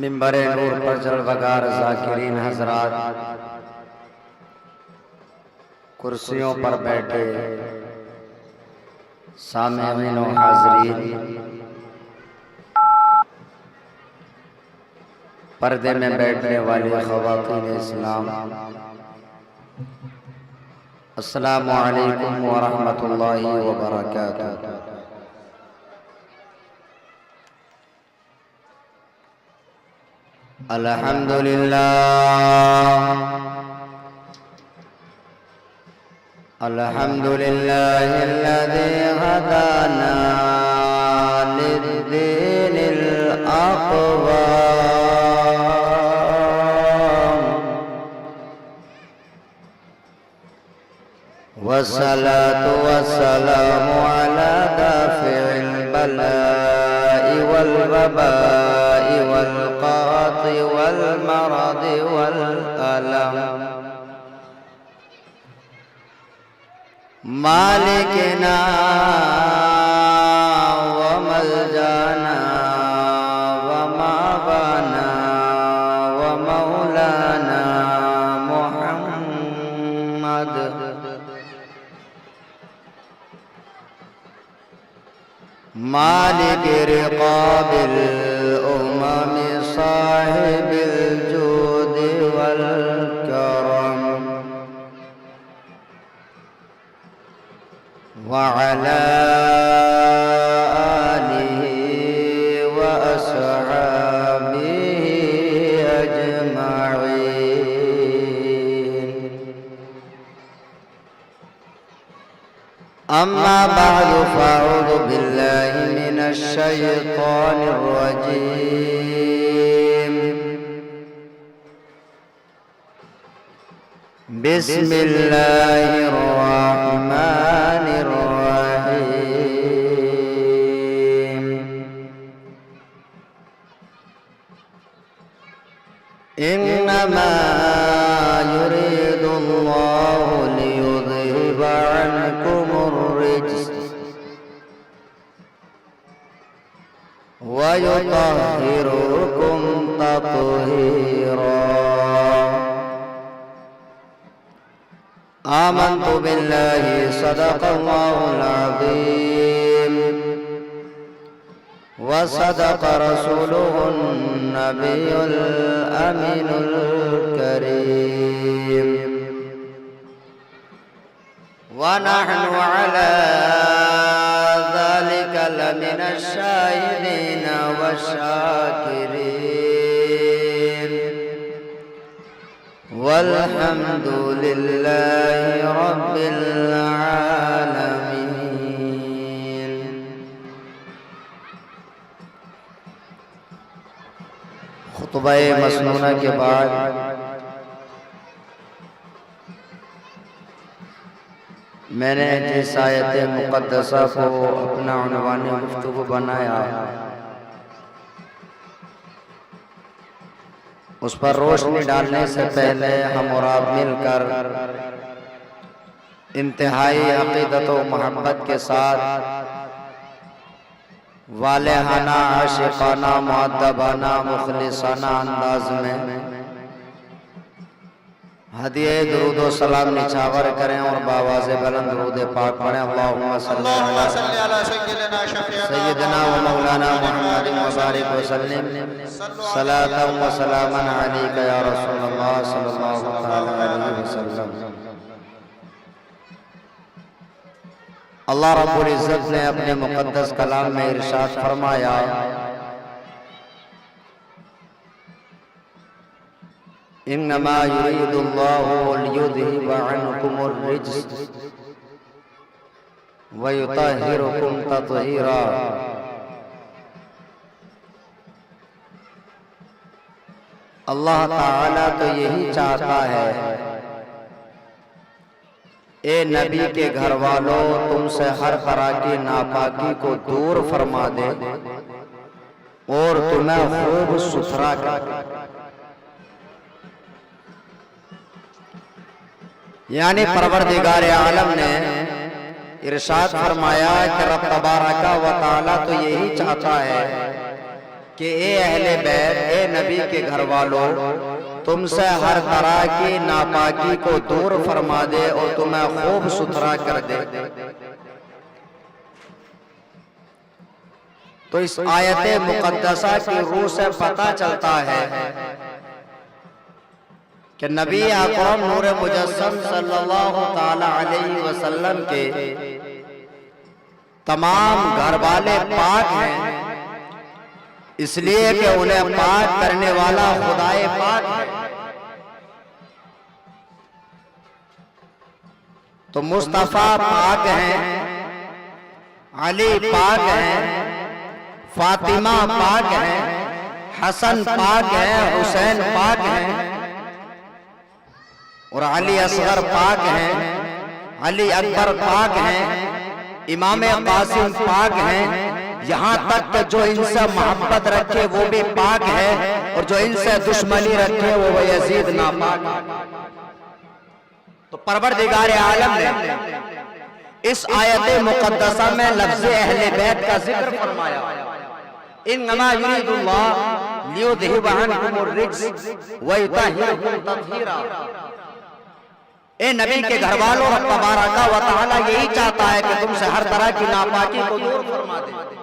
منبر نور پر جلوگر ذاکرین حضرات، کرسیوں پر بیٹھے سامعین و حاضرین، پردے میں بیٹھنے والی خواتین اسلام، السلام علیکم ورحمۃ اللہ وبرکاتہ۔ الحمدللہ الحمدللہ الذی ہدانا للدین الاقوام، والصلاة والسلام على دافع البلاء والوباء والقحط والمرض والألم، مالكنا وملجانا ومأوانا ومولانا محمد، مالك رقاب الأمم صاحب الجود والكرم، وعلى آله وأصحابه أجمعين، أما بعد فأعوذ بالله من الشيطان الرجيم، بسم الله الرحمن الرحيم، إنما يريد الله ليذهب عنكم الرجس ويطهركم تطهيرا، آمنت بالله صدق الله العظيم، وصدق رسوله النبي الأمين الكريم، ونحن على ذلك لمن الشاهدين والشاكرين، والحمد لله رب العالمين۔ خطبہ مسنونہ کے بعد میں نے جس آیت مقدسہ کو اپنا عنوان گفتگو بنایا، اس پر روشنی ڈالنے سے پہلے ہم اور آپ مل کر انتہائی عقیدت و محبت کے ساتھ والہانہ، عاشقانہ، مؤدبانہ، مخلصانہ انداز میں ہدیہ درود و سلام نچھاور کریں اور بآواز بلند درود پاک پڑھیں۔ اللہم صلی علی سیدنا و مولانا محمد وبارک وسلم، صلاۃ و سلاما علیک یا رسول اللہ صلی اللہ علیہ وسلم۔ اللہ رب العزت نے اپنے مقدس کلام میں ارشاد فرمایا، انما یرید اللہ لیذہب عنکم الرجس ویطہرکم تطہیرا، اللہ تعالیٰ تو یہی چاہتا ہے اے نبی کے گھر والوں، تم سے ہر طرح کی ناپاکی کو دور فرما دے اور تمہیں خوب ستھرا کر دے۔ یعنی پروردگار عالم نے ارشاد فرمایا کہ رب تبارک و تعالیٰ تو یہی چاہتا ہے کہ اے اہل بیت، اے نبی کے گھر والوں، تم سے ہر طرح کی ناپاکی کو دور فرما دے اور تمہیں خوب ستھرا کر دے۔ تو اس آیت مقدسہ کی روح سے پتہ چلتا ہے کہ نبی اکرم نور مجسم صلی اللہ تعالی علیہ وسلم کے تمام گھر والے پاک ہیں، اس لیے کہ انہیں پاک کرنے والا خدائے پاک ہے۔ تو مصطفیٰ پاک ہیں، علی پاک ہیں، فاطمہ پاک ہیں، حسن پاک ہیں، حسین پاک ہیں، اور علی اصغر پاک ہیں، علی اکبر پاک ہیں، امام قاسم پاک ہیں، یہاں تک کہ جو ان سے محبت رکھے وہ بھی پاک ہے، اور جو ان سے دشمنی رکھے وہ یزید ناپاک ہے۔ تو پروردگار عالم نے اس آیت مقدسہ میں لفظ اہل بیت کا ذکر فرمایا، انما یرید اللہ لیذہب عنکم الرجس ویطہرکم تطہیرا۔ اے نبی کے گھر والوں، رب تبارک و تعالی یہی چاہتا ہے کہ تم سے ہر طرح کی ناپاکی کو دور فرما دے۔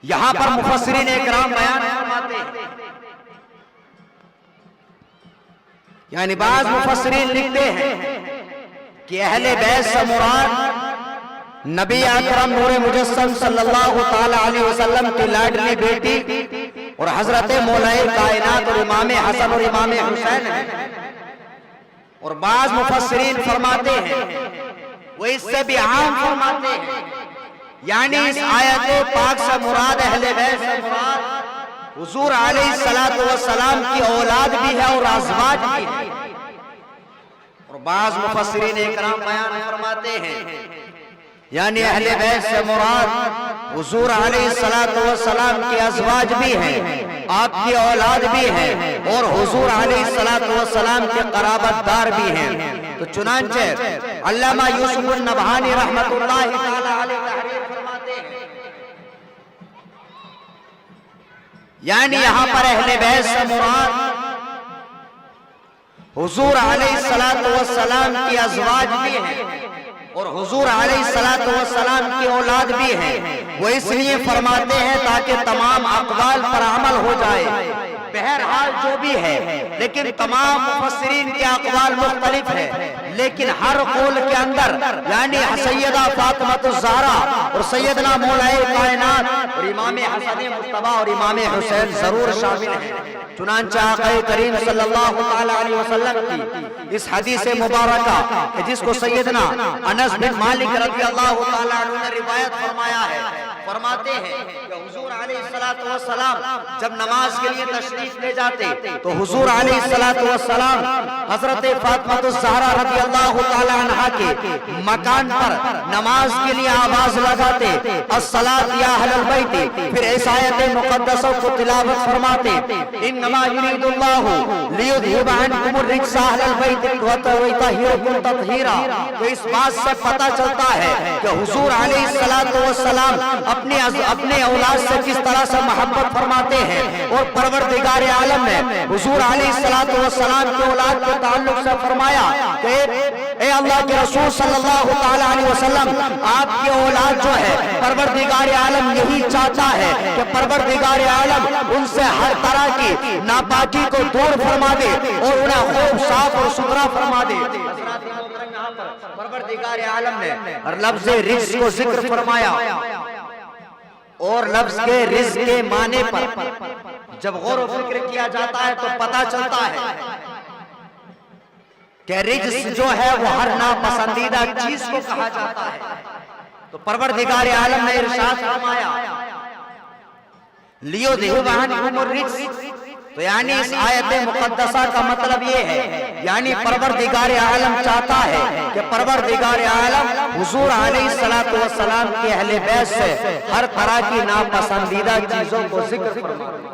یہاں پر مفسرین اکرام بیان فرماتے ہیں، یعنی بعض مفسرین لکھتے ہیں کہ اہل بیت سے مراد نبی اکرم نور مجسم صلی اللہ تعالی علیہ وسلم کی لاڈلی بیٹی اور حضرت مولا کائنات اور امام حسن اور امام حسین ہیں۔ اور بعض مفسرین فرماتے ہیں، وہ اس سے بھی عام فرماتے ہیں، یعنی اس آیت پاک سے مراد اہل بیت سے مراد حضور علیہ السلام کی اولاد بھی ہے اور ازواج بھی ہے۔ اور بعض مفسرین اکرام بیان فرماتے ہیں، یعنی اہل بیت سے مراد حضور علیہ السلام کی ازواج بھی ہیں، آپ کی اولاد بھی ہیں، اور حضور علیہ السلام کے قرابت دار بھی ہیں۔ تو چنانچہ علامہ یوسف النبہانی رحمت اللہ تعالی علیہ تحریر فرماتے ہیں، یعنی یہاں پر اہل بیت سے مراد حضور علیہ السلام کی ازواج بھی ہیں اور حضور علیہ السلام کی اولاد بھی ہیں۔ وہ اس لیے فرماتے ہیں تاکہ تمام اقوال پر عمل ہو جائے۔ بہرحال جو بھی ہے، لیکن تمام مفسرین کے اقوال مختلف ہیں، لیکن ہر قول کے اندر یعنی سیدہ فاطمہ الزہرا اور سیدنا مولا کائنات اور امام حسن مجتبی اور امام حسین ضرور شامل ہیں۔ چنانچہ آقا کریم صلی اللہ تعالی علیہ وسلم کی اس حدیث مبارکہ کہ جس کو سیدنا انس بن مالک رضی اللہ تعالی عنہ نے روایت فرمایا ہے، فرماتے ہیں کہ حضور علیہ السلام جب نماز کے لیے تشریف لے جاتے تو حضور علیہ السلام حضرت فاطمہ الزہرا رضی اللہ تعالی عنہ کے مکان پر نماز کے لیے آواز لگاتے، الصلاۃ یا اہل البیت، پھر اس آیت مقدسہ کو تلاوت فرماتے، انما یرید اللہ لیذہب عنکم الرجس اہل البیت ویطہرکم تطہیرا۔ تو اس بات سے پتہ چلتا ہے کہ حضور علیہ السلام اپنے اولاد سے کس طرح سے محبت فرماتے ہیں، اور پروردگار عالم نے حضور علیہ السلام کے اولاد کے تعلق سے فرمایا کہ اے اللہ کے رسول صلی اللہ تعالی علیہ وسلم، آپ کی اولاد جو ہے پروردگار عالم یہی چاہتا ہے کہ پروردگار عالم ان سے ہر طرح کی ناپاکی کو دور فرما دے اور انہیں خوب صاف اور ستھرا فرما دے۔ پروردگار عالم نے لفظ رزق کو ذکر فرمایا، اور لفظ کے رزق کے معنی پر جب غور و فکر کیا جاتا ہے تو پتہ چلتا ہے کہ رزق جو ہے وہ ہر ناپسندیدہ چیز کو کہا جاتا ہے۔ تو پروردگار عالم نے ارشاد فرمایا لیذہب عنکم الرجس، تو یعنی اس آیت مقدسہ کا مطلب یہ ہے، یعنی پروردگار عالم چاہتا ہے کہ پروردگار عالم حضور علیہ السلام کے اہل بیت سے ہر طرح کی ناپسندیدہ چیزوں کو ذکر فرمائے۔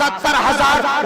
70,000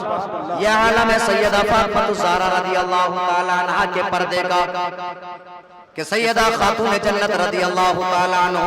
سبحان اللہ. یہ عالم ہے سیدہ فاطمہ الزہرا رضی اللہ تعالی عنہ کے پردے کا کہ سیدہ خاتون جنت رضی اللہ تعالی عنہ،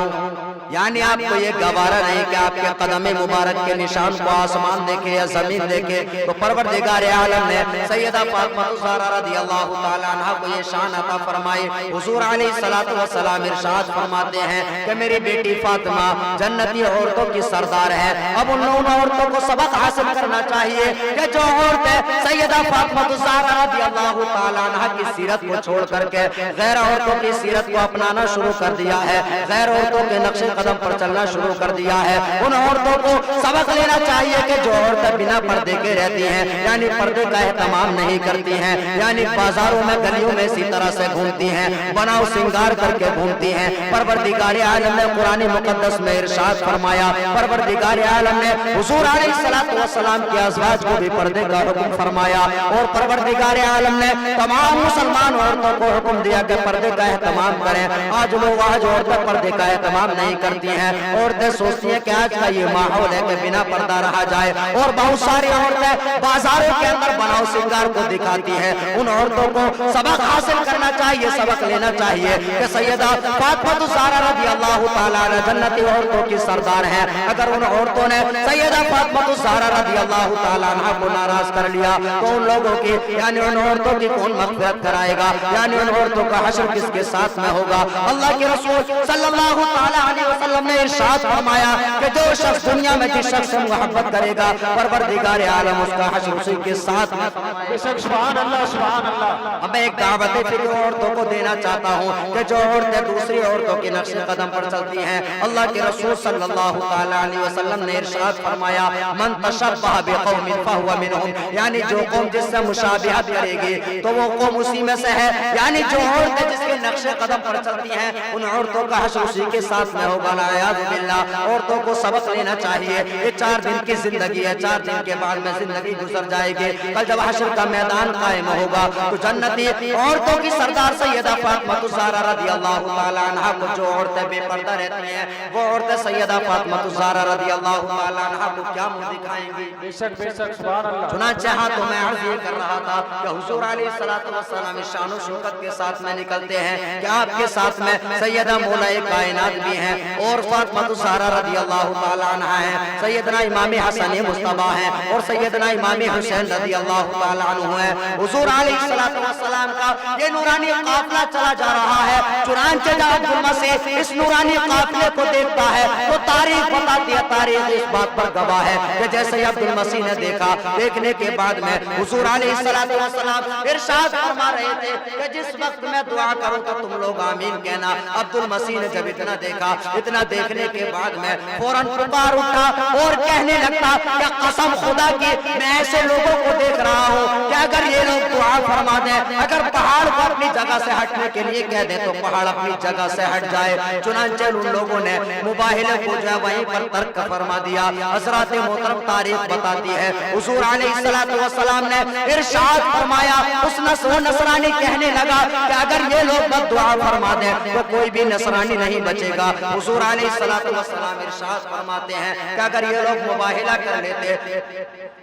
یعنی آپ کو یہ گوارا نہیں کہ آپ کے قدم مبارک کے نشان کو آسمان دیکھے یا زمین دیکھے، تو پروردگار عالم نے سیدہ فاطمہ الزہرا رضی اللہ تعالی عنہ کو یہ شان عطا فرمائی. حضور علیہ الصلوۃ والسلام ارشاد فرماتے ہیں کہ میری بیٹی فاطمہ جنتی عورتوں کی سردار ہے. اب ان عورتوں کو سبق حاصل کرنا چاہیے کہ جو عورتیں سیدہ فاطمہ الزہرا رضی اللہ تعالی عنہ کی سیرت کو چھوڑ کر کے غیر عورتوں کی سیرت کو اپنانا شروع کر دیا ہے، غیر عورتوں کے نقش قدم پر چلنا شروع کر دیا ہے، ان عورتوں کو سبق لینا چاہیے کہ جو عورتیں بنا پردے کے رہتی ہیں، یعنی پردے کا اہتمام نہیں کرتی ہیں، یعنی بازاروں میں گلیوں میں اسی طرح سے گھومتی ہیں، بناؤ سنگار کر کے گھومتی ہیں. پروردگار عالم نے قرآن مقدس میں ارشاد فرمایا، پروردگار عالم نے حضور علیہ الصلوۃ والسلام کے ازواج کو بھی پردے کا حکم فرمایا، اور پروردگار عالم نے تمام مسلمان عورتوں کو حکم دیا کہ پردے کا اہتمام کریں. آج لوگ عورتیں پردے کا اہتمام نہیں کرتی ہیں. عورتیں سوچتی ہیں کہ آج کا یہ ماحول ہے کہ بنا پردہ رہا جائے، اور بہت ساری عورتیں بازاروں کے اندر بناؤ سنگار کو دکھاتی ہیں. ان عورتوں کو سبق حاصل کرنا چاہیے، سبق لینا چاہیے کہ سیدہ فاطمہ الزہرا رضی اللہ تعالی عنہ جنتی عورتوں کی سردار ہیں. اگر ان عورتوں نے سیدہ فاطمہ الزہرا رضی اللہ تعالی عنہ کو ناراض کر لیا تو ان لوگوں کی، یعنی ان عورتوں کی کون مغفرت کرائے گا؟ یعنی ان عورتوں کا حشر کس کے ساتھ میں ہوگا؟ اللہ کے رسول صلی اللہ تعالی علیہ وسلم نے ارشاد فرمایا کہ جو شخص دنیا میں جس شخص سے محبت کرے گا پروردگار عالم اس کا حشر اسی کے ساتھ میں. سبحان اللہ سبحان اللہ. اب میں ایک دعوت فکر عورتوں کو دینا چاہتا ہوں کہ جو عورتیں دوسری عورتوں کے نقش قدم پر چلتی ہیں، اللہ کے رسول صلی اللہ تعالی علیہ وسلم نے ارشاد فرمایا من تشبہ بقوم فہو منہم، یعنی جو قوم جس سے مشابہت کرے گی تو وہ قوم اسی میں سے ہے. یعنی جو عورتیں جس کے نقش قدم پر چلتی ہیں ان عورتوں کا حشر اسی کے ساتھ میں ہوگا. نعوذ باللہ. عورتوں کو سبق لینا چاہیے. یہ 4 دن کی زندگی ہے، 4 دن کے بعد میں زندگی گزر جائے گی. کل جب حشر کا میدان قائم ہوگا تو جنتی عورتوں کی سردار سیدہ فاطمہ الزہرا رضی اللہ تعالی عنہ کو، جو عورتیں بے پردہ رہتی ہیں وہ عورتیں سیدہ فاطمہ الزہرا رضی اللہ تعالی عنہ کو کیا منہ دکھائیں گی؟ بے شک سبحان اللہ. چنانچہ ہاں تو میں عرض یہ کر رہا تھا کہ حضور علیہ الصلوۃ والسلام شان و شوکت کے ساتھ میں نکلتے ہیں کہ آپ کے ساتھ میں سیدہ مولائے کائنات بھی ہیں اور فاطمہ الزہرا رضی اللہ تعالی عنہ ہیں، سیدنا امام حسن مصطفیٰ ہیں اور سیدنا امام حسین رضی اللہ تعالی عنہ ہیں. حضور علیہ الصلوۃ والسلام کا یہ نورانی قافلہ چلا جا رہا ہے. چنانچہ جب عبد المسیح اس نورانی قافلے کو دیکھتا ہے تو تاریخ بتاتی ہے، تاریخ اس بات پر گواہ ہے کہ جیسے عبد المسیح نے دیکھا، دیکھنے کے بعد میں حضور علیہ الصلوۃ والسلام ارشاد فرما رہے تھے کہ جس وقت میں دعا کروں تو تم لوگ آمین کہنا. عبد المسیح نے جب اتنا دیکھا، اتنا دیکھنے کے بعد میں فوراً پکار اٹھا اور کہنے لگتا کہ قسم خدا کی میں ایسے لوگوں کو دیکھ رہا ہوں کہ اگر یہ لوگ دعا فرما دیں، اگر پہاڑ کو اپنی جگہ سے ہٹنے کے لیے کہہ دیں تو پہاڑ اپنی جگہ سے ہٹ جائے. چنانچہ ان لوگوں نے مباہلے کو جو ہے وہیں پر ترک فرما دیا. حضرات محترم تاریخ بتاتی ہے حضور علیہ الصلوۃ والسلام نے ارشاد فرمایا، اس نصرانی کہنے لگا کہ اگر یہ لوگ بد دعا فرما دیں تو کوئی بھی نصرانی نہیں بچے گا. حضور علیہ الصلوۃ والسلام ارشاد فرماتے ہیں کہ اگر یہ لوگ مباہلہ کر لیتے،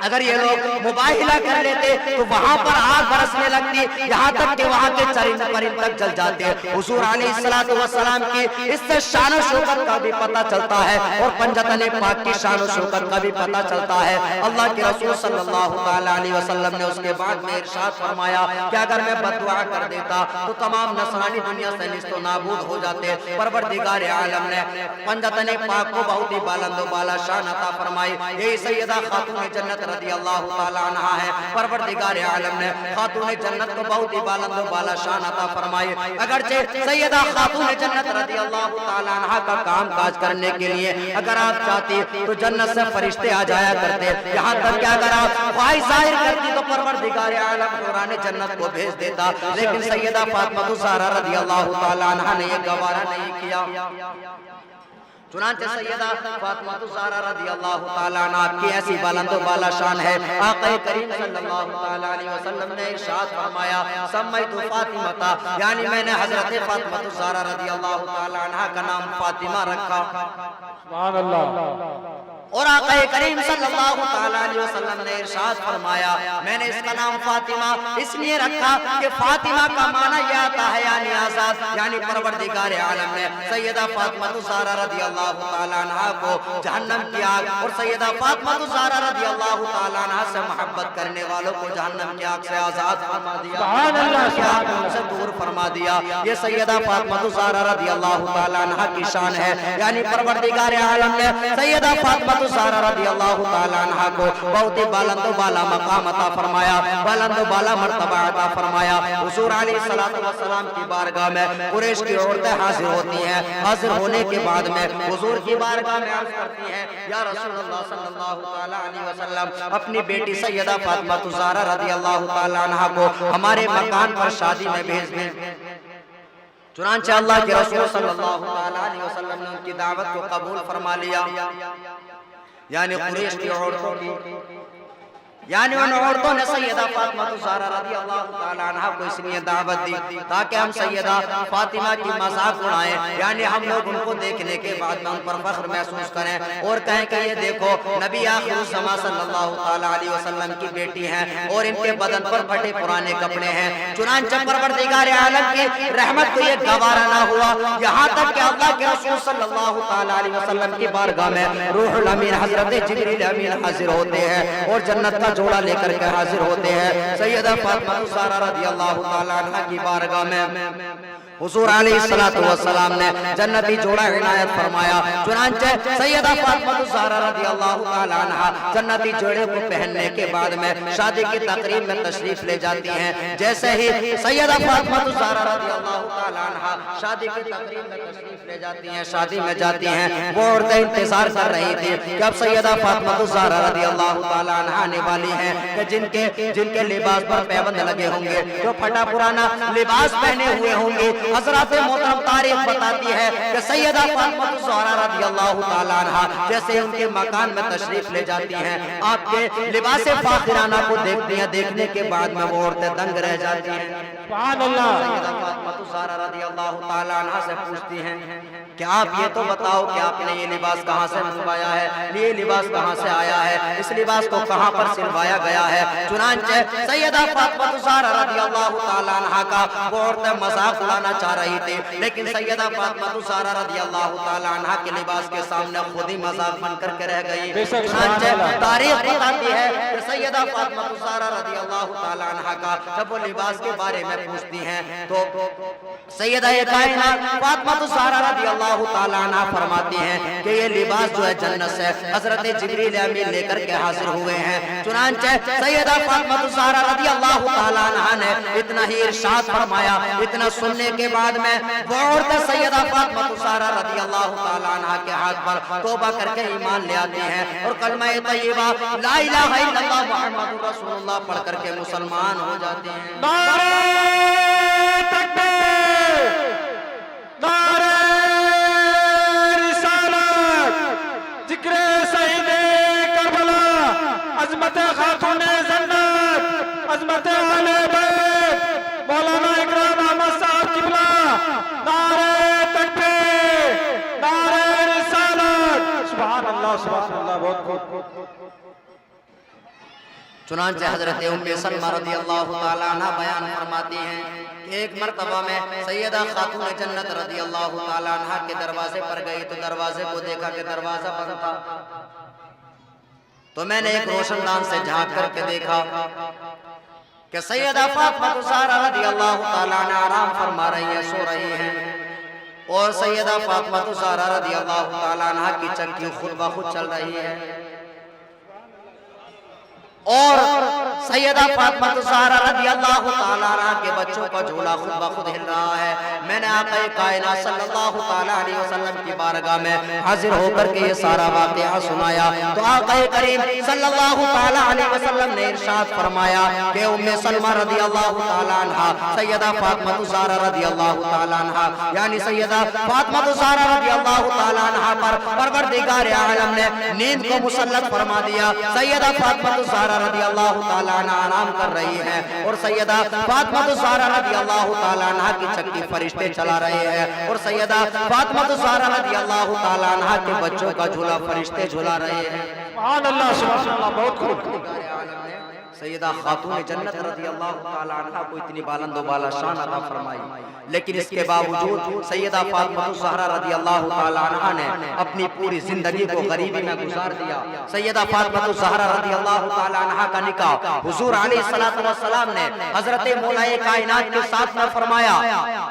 اگر یہ لوگ مباہلہ کر لیتے تو وہاں پر آگ برسنے لگتی، یہاں تک کہ وہاں کے چرند پرند تک جل جاتے. حضور علیہ الصلوۃ والسلام کی اس سے شان و شوکت کا بھی پتہ چلتا ہے اور پنجتن پاک کی شان و شوکت کا بھی پتہ چلتا ہے. اللہ کے رسول صلی اللہ تعالی علیہ وسلم نے اس کے بعد میں ارشاد فرمایا کہ اگر میں بد دعا کر دیتا تو تمام نصرانی دنیا سے نیست و نابود ہو جاتے. پروردگار عالم نے پنجتن پاک کو بہت ہی بلند و بالا شان عطا فرمائی. یہی سیدہ خاتون جنت رضی اللہ تعالی عنہا ہے. پروردگار عالم نے خاتون جنت کو بہت ہی بلند و بالا شان عطا فرمائی. اگرچہ سیدہ خاتون جنت رضی اللہ تعالی عنہا کا کام کاج کرنے کے لیے اگر آپ چاہتی تو جنت سے فرشتے آ جایا کرتے، یہاں تک کہ اگر آپ خواہش ظاہر کرتی تو پروردگار عالم قرآن جنت کو بھیج دیتا. لیکن سیدہ فاطمہ الزہرا رضی اللہ تعالی عنہا نے یہ گوارا نہیں کیا. چنانچہ سیدہ فاطمہ الزہرا رضی اللہ تعالی عنہ آپ کی ایسی بلند و بالا شان ہے. آقا کریم صلی اللہ تعالی علیہ وسلم نے ارشاد فرمایا سمیت فاطمہ، یعنی میں نے حضرت فاطمہ الزہرا رضی اللہ تعالی عنہ کا نام فاطمہ رکھا. سبحان اللہ. اور آقا کریم صلی اللہ تعالیٰ علیہ وسلم نے ارشاد فرمایا میں نے اس کا نام فاطمہ اس لیے رکھا کہ فاطمہ کا معنی یہ آتا ہے یعنی آزاد، یعنی پروردگار عالم نے سیدہ فاطمہ الزہرا رضی اللہ تعالیٰ عنہ کو جہنم کی آگ اور سیدہ فاطمہ الزہرا رضی اللہ تعالیٰ عنہ سے محبت کرنے والوں کو جہنم کی آگ سے آزاد فرما دیا، سبحان اللہ، کی آگ سے دور فرما دیا۔ یہ سیدہ فاطمہ الزہرا رضی اللہ تعالیٰ عنہ کی شان ہے، یعنی پروردگار عالم نے سیدہ فاطمہ الزہرا رضی اللہ تعالیٰ عنہ کو بہت ہی بلند و بالا مقام عطا فرمایا، بلند و بالا مرتبہ عطا فرمایا۔ حضور علیہ السلام کی بارگاہ میں قریش کی عورتیں حاضر ہوتی ہیں، حاضر ہونے کے بعد میں حضور کی بارگاہ میں عرض کرتی ہیں یا رسول اللہ صلی اللہ تعالیٰ علیہ وسلم اپنی بیٹی سیدہ فاطمہ الزہرا رضی اللہ تعالیٰ عنہ کو ہمارے مکان پر شادی میں بھیج دیں۔ چنانچہ اللہ کے رسول صلی اللہ علیہ وسلم نے ان کی دعوت کو قبول فرما لیا، یعنی قریش کی عورتوں کی، یعنی ان عورتوں نے سیدہ فاطمہ الزہرا رضی اللہ تعالیٰ عنہ کو اس لیے دعوت دی تاکہ ہم سیدہ فاطمہ کی مذاق اڑائیں، یعنی ہم لوگ ان کو دیکھنے کے بعد میں ان پر فخر محسوس کریں اور کہیں کہ یہ دیکھو نبی آخر الزماں صلی اللہ تعالیٰ علیہ وسلم کی بیٹی ہیں اور ان کے بدن پر پھٹے پرانے کپڑے ہیں۔ چنانچہ پروردگار عالم کی رحمت کو یہ گوارا نہ ہوا، یہاں تک کہ اللہ کے رسول صلی اللہ تعالیٰ علیہ وسلم کی بارگاہ میں روح الامین حضرت جبریل امین حاضر ہوتے ہیں اور جنت کا جوڑا لے کر کے حاضر ہوتے ہیں۔ سیدہ فاطمہ الزہرا رضی اللہ تعالیٰ عنہ کی بارگاہ میں حضور علیہ السلام نے جنتی جوڑا عنایت فرمایا۔ چنانچہ سیدہ فاطمہ الزہرا رضی اللہ تعالیٰ عنہ جنتی جوڑے کو پہننے کے بعد میں شادی کی تقریب میں تشریف لے جاتی ہیں۔ جیسے ہی سیدہ فاطمہ الزہرا رضی اللہ تعالیٰ عنہ شادی کی تقریب میں تشریف لے جاتی ہیں، شادی میں جاتی ہیں، وہ عورتیں انتظار کر رہی تھی کہ اب سیدہ فاطمہ الزہرا رضی اللہ تعالیٰ عنہ آنے والی ہیں کہ جن کے لباس پر پیبند لگے ہوں گے، جو پھٹا پرانا لباس پہنے ہوئے ہوں گے۔ حضرات محترم تاریخ بتاتی ہے کہ سیدہ فاطمہ الزہرا رضی اللہ تعالیٰ عنہ جیسے ان کے مکان میں تشریف لے جاتی ہیں، آپ کے لباس فاخرانہ کو دیکھتی ہیں، دیکھنے کے بعد میں وہ عورتیں دنگ رہ جاتی ہیں۔ سبحان اللہ۔ سیدہ فاطمہ الزہرا رضی اللہ تعالیٰ عنہ سے پوچھتی ہیں کہ آپ یہ تو بتاؤ کہ آپ نے یہ لباس کہاں سے منگوایا ہے، یہ لباس کہاں سے آیا ہے، اس لباس کو کہاں پر سلوایا گیا ہے۔ چنانچہ سیدہ فاطمہ الزہرا رضی اللہ تعالیٰ عنہ کا وہ عورتیں مذاق اڑانا چاہ رہی تھی، لیکن سیدہ فاطمہ الزہرا رضی اللہ تعالیٰ عنہ کے لباس کے سامنے خود ہی مذاق بن کر کے رہ گئی۔ چنانچہ تاریخ بتاتی ہے کہ سیدہ فاطمہ الزہرا رضی اللہ تعالیٰ عنہ کا جب وہ لباس کے بارے میں پوچھتی ہیں تو سیدہ کائنات فاطمہ الزہرا رضی اللہ تعالیٰ عنہ فرماتی ہیں کہ یہ لباس جو ہے جنت سے حضرت جبریل امین لے کر کے حاضر ہوئے ہیں۔ چنانچہ سیدہ فاطمہ الزہرا رضی اللہ تعالیٰ عنہ نے اتنا ہی ارشاد فرمایا، اتنا سننے کے بعد میں وہ عورت سیدہ فاطمہ الزہرا رضی اللہ تعالیٰ عنہ کے ہاتھ پر توبہ کر کے ایمان لے آتی ہیں اور کلمہ طیبہ لا الہ الا اللہ محمد رسول اللہ پڑھ کر کے مسلمان ہو جاتے ہیں۔ نعرہ تکبیر، نعرہ رسالت، ذکر سید کربلا، عظمت خاتون جنت، عظمت اہل بیت، مولانا اکرام احمد صاحب قبلہ، نعرہ تکبیر، نعرہ رسالت، سبحان اللہ سبحان اللہ، بہت بہت۔ چنانچہ حضرت ام سلمہ رضی اللہ تعالیٰ عنہ بیان فرماتی ہیں کہ ایک مرتبہ میں سیدہ خاتون جنت رضی اللہ تعالیٰ عنہ کے دروازے پر گئی تو دروازے کو دیکھا کہ دروازہ بند تھا، تو میں نے ایک روشن دان سے جھانک کر کے دیکھا کہ سیدہ فاطمہ الزہرا رضی اللہ تعالیٰ عنہ آرام فرما رہی ہیں، سو رہی ہیں، اور سیدہ فاطمہ الزہرا رضی اللہ تعالیٰ عنہ کی چنکی خود بخود چل رہی ہے، اور سیدہ فاطمہ الزہرا رضی اللہ تعالیٰ عنہ کے بچوں کا جھولا خود بخود ہل رہا ہے۔ میں نے آقا کائنات صلی اللہ تعالیٰ علیہ وسلم کی بارگاہ میں حاضر ہو کر کے یہ سارا واقعہ سنایا تو آقا کریم صلی اللہ تعالیٰ علیہ وسلم نے ارشاد فرمایا کہ ام سلمہ رضی اللہ تعالیٰ عنہ سیدہ فاطمہ الزہرا رضی اللہ تعالیٰ عنہ یعنی سیدہ فاطمہ الزہرا رضی اللہ تعالیٰ عنہ پر پروردگار عالم نے نیند کو مسلط فرما دیا۔ سیدہ فاطمہ الزہرا رضی اللہ تعالیٰ عنہ آرام کر رہی ہیں اور سیدہ فاطمہ الزہرا رضی اللہ تعالیٰ عنہ کی چکی فرشتے چلا رہے ہیں اور سیدہ فاطمہ الزہرا رضی اللہ تعالیٰ عنہ کے بچوں کا جھولا فرشتے جھلا رہے ہیں. سبحان اللہ بہت خوب. سیدہ خاتون جنت رضی اللہ تعالیٰ عنہ کو اتنی بلند و بالا شان عطا فرمائی، لیکن اس کے باوجود سیدہ فاطمہ الزہرا رضی اللہ تعالیٰ عنہ نے اپنی پوری زندگی کو غریبی میں گزار دیا. سیدہ فاطمہ الزہرا رضی اللہ تعالیٰ عنہ کا نکاح حضور علیہ السلام نے حضرت مولا کائنات کے ساتھ میں فرمایا.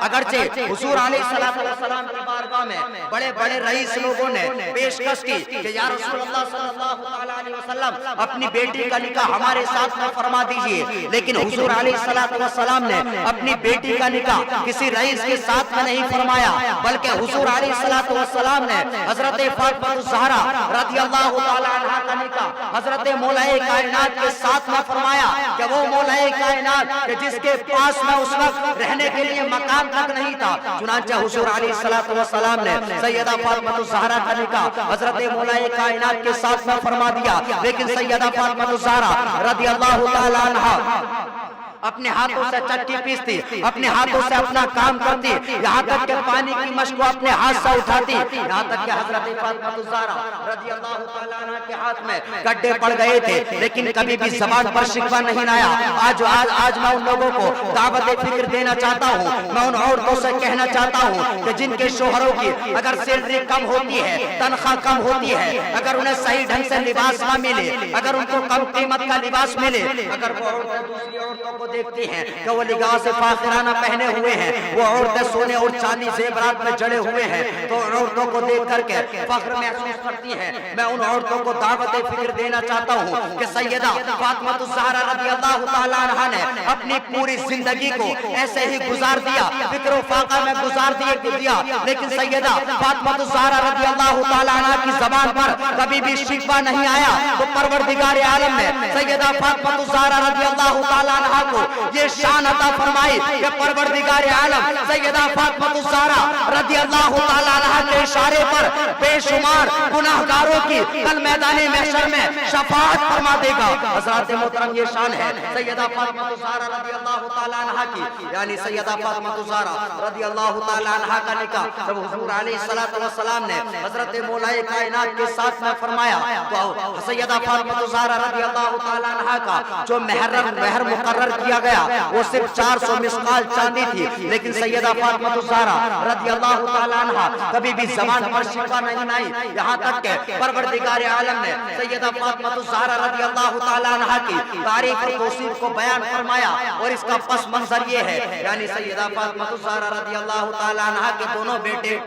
اگرچہ حضور علیہ السلام کی بارگاہ میں بڑے بڑے رئیس لوگوں نے پیشکش کی کہ یا رسول اللہ صلی اللہ علیہ وسلم اپنی بیٹی کا نکاح ہمارے ساتھ فرما دیجئے، لیکن حضور علیہ السلام نے اپنی بیٹی کا نکاح کسی رئیس کے ساتھ میں نہیں فرمایا، بلکہ حضور علیہ السلام نے حضرت فاطمہ الزہرا رضی اللہ تعالیٰ عنہ کا نکاح حضرت مولا کائنات کے ساتھ میں فرمایا کہ وہ مولا کائنات کہ جس کے پاس میں اس وقت رہنے کے لیے مکان تک نہیں تھا، چنانچہ حضور علیہ السلام نے سیدہ فاطمہ الزہرا کا نکاح حضرت مولا کائنات کے ساتھ میں فرما دیا. لیکن سیدہ فاطمہ الزہرا رضی اللہ تعالیٰ عنہ اپنے ہاتھوں سے چٹی پیستی، اپنے ہاتھوں سے اپنا کام کرتی، یہاں تک کہ پانی کی مشق کو اپنے ہاتھ سے اٹھاتی، یہاں تک کہ حضرت فاطمہ الزہرا رضی اللہ تعالیٰ عنہ کے ہاتھ میں گڈھے پڑ گئے تھے، لیکن کبھی بھی زبان پر شکوہ نہیں آیا. آج میں ان لوگوں کو دعوت فکر دینا چاہتا ہوں. میں ان عورتوں سے کہنا چاہتا ہوں کہ جن کے شوہروں کی اگر سیلری کم ہوتی ہے، تنخواہ کم ہوتی ہے، اگر انہیں صحیح ڈھنگ سے لباس نہ ملے، اگر ان کو کم قیمت کا لباس ملے، اگر وہ عورتیں دوسری عورتوں کو دیکھتی ہیں کہ وہ لباس فاخرانہ پہنے ہوئے ہیں، وہ عورتیں سونے اور چاندی زیورات میں جڑے ہوئے ہیں، تو عورتوں کو دیکھ کر کے فخر محسوس کرتی ہیں. میں ان عورتوں کو دعوت فکر دینا چاہتا ہوں کہ سیدہ فاطمہ الزہرا رضی اللہ تعالیٰ عنہ نے اپنی پوری زندگی کو ایسے ہی گزار دیا، فکر و فاقہ میں گزار دیا، لیکن سیدہ فاطمہ الزہرا رضی اللہ تعالیٰ عنہ کی زبان پر کبھی بھی شکوہ نہیں آیا. تو پروردگار عالم نے سیدہ فاطمہ الزہرا رضی اللہ تعالیٰ عنہ کو یہ شان عطا فرمائی کہ پروردگار عالم سیدہ فاطمہ الزہرا رضی اللہ تعالیٰ عنہ کے اشارے پر بے شمار گناہگاروں کی کل میدان محشر میں شفاعت فرما دے گا. حضرات محترم یہ شان ہے سیدہ فاطمہ الزہرا رضی اللہ تعالیٰ عنہ کی، یعنی سیدہ فاطمہ الزہرا رضی اللہ تعالیٰ عنہ کا نکاح جب حضور علیہ السلام نے حضرت مولا کائنات کے ساتھ میں فرمایا تو سیدہ فاطمہ الزہرا رضی اللہ تعالیٰ عنہ کا جو مہر مقرر کیا گیا وہ صرف 400 مسقال چاندی تھی، لیکن سیدہ فاطمہ الزہرا رضی اللہ تعالیٰ عنہ کبھی بھی زبان پر شکوہ نہیں آئی. یہاں تک کہ پروردگار عالم نے سیدہ فاطمہ الزہرا رضی اللہ تعالیٰ عنہ کی تعریف اور توصیف کو بیان فرمایا، اور اس کا پس منظر یہ ہے، یعنی سیدہ فاطمہ الزہرا رضی اللہ تعالیٰ عنہ کے دونوں بیٹے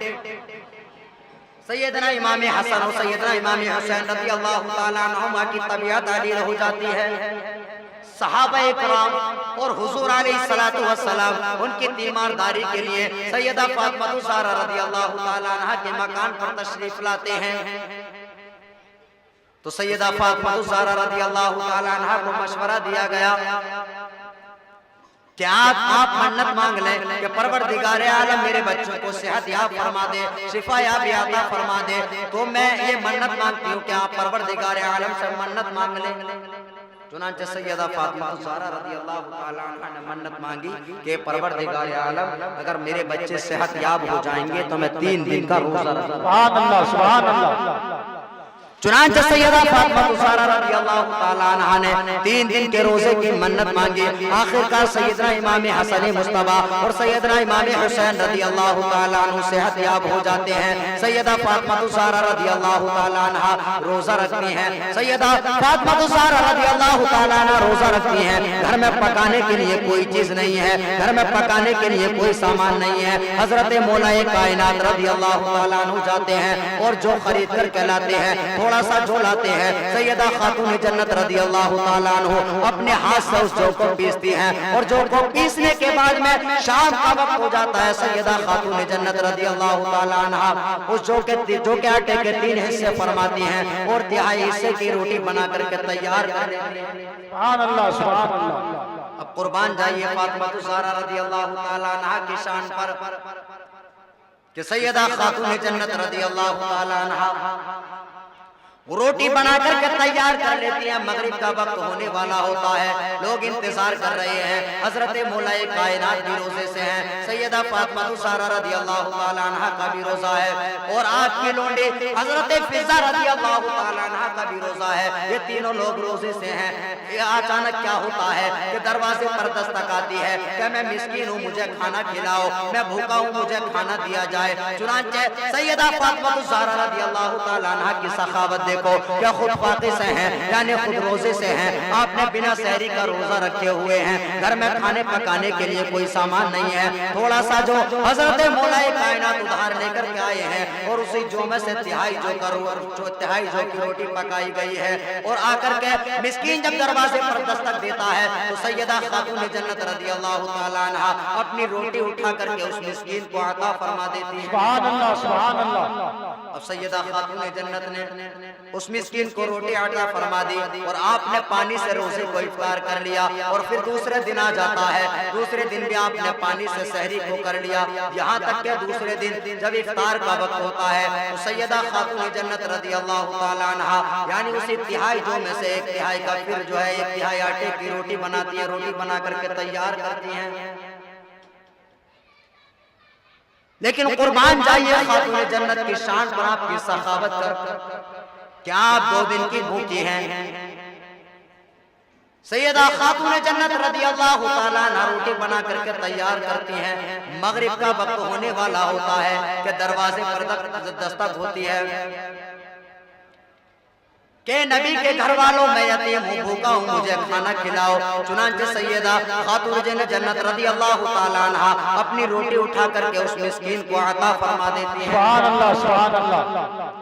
سیدنا امام حسن اور سیدنا امام حسین رضی اللہ تعالیٰ عنہما کی طبیعت عالی ہو جاتی ہے. صحابہ اکرام اور حضور علیہ السلام ان کی تیمارداری کے لیے سیدہ فاطمہ الزہرا رضی اللہ تعالیٰ عنہ کے مکان پر تشریف لاتے ہیں. تو سیدہ فاطمہ الزہرا رضی اللہ تعالیٰ عنہ کو مشورہ دیا گیا کہ آپ منت مانگ لیں کہ پروردگار عالم میرے بچوں کو صحت یاب فرما دے، شفا یاب عطا فرما دے. تو میں یہ منت مانگتی ہوں کہ آپ پروردگار عالم سے منت مانگ لیں. چنانچہ سیدہ فاطمہ الزہرا رضی اللہ تعالیٰ عنہ نے منت مانگی کہ پروردگار عالم اگر میرے بچے صحت یاب ہو جائیں گے تو میں 3 دن کا روزہ رکھوں. سبحان اللہ سبحان اللہ. چنانچہ سیدہ فاطمہ الزہرا رضی اللہ تعالیٰ عنہ نے 3 دن کے روزے کی منت مانگی. آخرکار سیدنا امام حسن مصطفیٰ اور سیدنا امام حسین رضی اللہ تعالیٰ عنہ صحت یاب ہو جاتے ہیں. سیدہ فاطمہ الزہرا رضی اللہ تعالیٰ عنہ روزہ رکھتی ہیں. سیدہ فاطمہ الزہرا رضی اللہ تعالیٰ عنہ روزہ رکھتی ہیں. گھر میں پکانے کے لیے کوئی چیز نہیں ہے، گھر میں پکانے کے لیے کوئی سامان نہیں ہے. حضرت مولا کائنات رضی اللہ تعالیٰ عنہ جاتے ہیں اور جو خرید کر کے لاتے ہیں تھوڑا سا جو لاتے ہیں، سیدہ خاتون جنت رضی اللہ تعالیٰ عنہ اپنے ہاتھ سے اس جو کو پیستی ہیں، اور جو کو پیسنے کے بعد میں شام کا وقت ہو جاتا ہے. سیدہ خاتون جنت رضی اللہ تعالیٰ عنہ اس جو کے آٹے کے 3 حصے فرماتی ہیں اور 1/3 حصے کی روٹی بنا کر کے تیار کر دیتی ہیں. سبحان اللہ سبحان اللہ. اب قربان جائیے فاطمہ الزہرا رضی اللہ تعالیٰ عنہ کی شان پر کہ سیدہ خاتون جنت رضی اللہ تعالیٰ عنہ وہ روٹی بنا کر کے تیار کر لیتی ہیں، مغرب کا وقت ہونے والا ہوتا ہے، لوگ انتظار کر رہے ہیں، حضرت مولا کائنات بھی روزے سے ہیں، سیدہ فاطمہ الزہرا رضی اللہ تعالیٰ عنہ کا بھی روزہ ہے، اور آپ کی لونڈی حضرت فضہ رضی اللہ تعالیٰ عنہ کا بھی روزہ ہے، یہ تینوں لوگ روزے سے ہیں۔ اچانک کیا ہوتا ہے کہ دروازے پر دستک آتی ہے کہ میں مسکین ہوں، مجھے کھانا کھلاؤ، میں بھوکا ہوں، مجھے کھانا دیا جائے۔ چنانچہ سیدہ فاطمہ الزہرا رضی اللہ تعالیٰ عنہ کی سخاوت دیکھو کہ خود فاقے سے ہیں، یعنی خود روزے سے ہیں، آپ نے بنا سحری کا روزہ رکھے ہوئے ہیں، گھر میں کھانے پکانے کے لیے کوئی سامان نہیں ہے، تھوڑا سا جو حضرت مولا کائنات ادھار لے کر کے آئے ہیں، اور اسی جو میں سے تہائی جو کی روٹی پکائی گئی ہے، اور آ کر کے مسکین جب دروازے پر دستک دیتا ہے تو سیدہ خاتون جنت رضی اللہ تعالیٰ عنہ اپنی روٹی اٹھا کر کے اس مسکین کو عطا فرما دیتی ہے۔ سبحان اللہ سبحان اللہ۔ اب سیدہ خاتون جنت نے اس مسکین کو روٹی عطا فرما دی، اور آپ نے پانی سے روزے کو افطار کر لیا، اور پھر دوسرے دن آ جاتا ہے، دوسرے دن بھی آپ نے پانی سے سحری کو کر لیا، یہاں تک کہ دوسرے دن جب افطار کا وقت ہوتا ہے تو سیدہ خاتون جنت رضی اللہ تعالیٰ عنہ یعنی اسی تہائی جو میں سے ایک تہائی کا پھر جو ہے ایک تہائی آٹے کی روٹی بناتی ہے، روٹی بنا کر کے تیار کرتی ہیں۔ لیکن قربان جائیے خاتون جنت کی شان پر آپ کی سخاوت کر، کیا آپ 2 دن کی بھوکی ہیں؟ سیدہ خاتون جنت رضی اللہ تعالیٰ عنہ روٹی بنا کر کے تیار کرتی ہیں، مغرب کا وقت ہونے والا ہوتا ہے کہ دروازے پر دستک ہوتی ہے کہ نبی کے گھر والوں میں یتیم ہوں، بھوکا ہوں، مجھے کھانا کھلاؤ۔ چنانچہ سیدہ خاتون جنت رضی اللہ تعالیٰ عنہ اپنی روٹی اٹھا کر کے اس مسکین کو عطا فرما دیتی ہیں۔ سبحان اللہ سبحان اللہ۔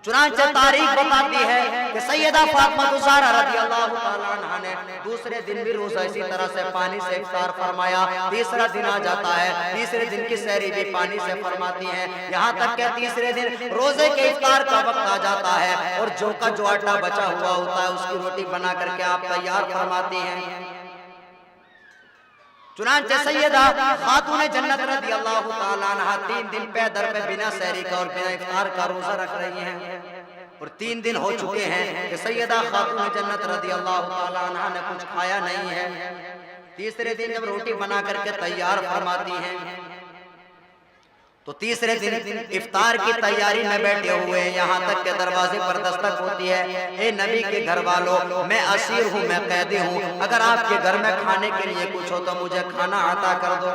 چنانچہ تاریخ بتاتی ہے کہ سیدہ فاطمہ الزہرا رضی اللہ تعالیٰ عنہ نے دوسرے دن بھی روزہ اسی طرح سے پانی سے افطار فرمایا، تیسرا دن آ جاتا ہے، تیسرے دن کی سحری بھی پانی سے فرماتی ہیں، یہاں تک کہ تیسرے دن روزے کے افطار کا وقت آ جاتا ہے، اور جو کا جو آٹا بچا ہوا ہوتا ہے اس کی روٹی بنا کر کے آپ تیار فرماتی ہیں۔ چنانچہ سیدہ خاتون جنت رضی اللہ تعالیٰ عنہ 3 دن پیدر پہ بنا سحری کا اور بنا افطار کا روزہ رکھ رہی ہیں، اور 3 دن ہو چکے ہیں کہ سیدہ خاتون جنت رضی اللہ تعالیٰ عنہ نے کچھ کھایا نہیں ہے۔ تیسرے دن جب روٹی بنا کر کے تیار فرماتی ہیں تو تیسرے دن افطار کی تیاری میں بیٹھے ہوئے ہیں، یہاں تک کہ دروازے پر دستک ہوتی ہے، اے نبی کے گھر والوں، میں اسیر ہوں، میں قیدی ہوں، اگر آپ کے گھر میں کھانے کے لیے کچھ ہو تو مجھے کھانا عطا کر دو۔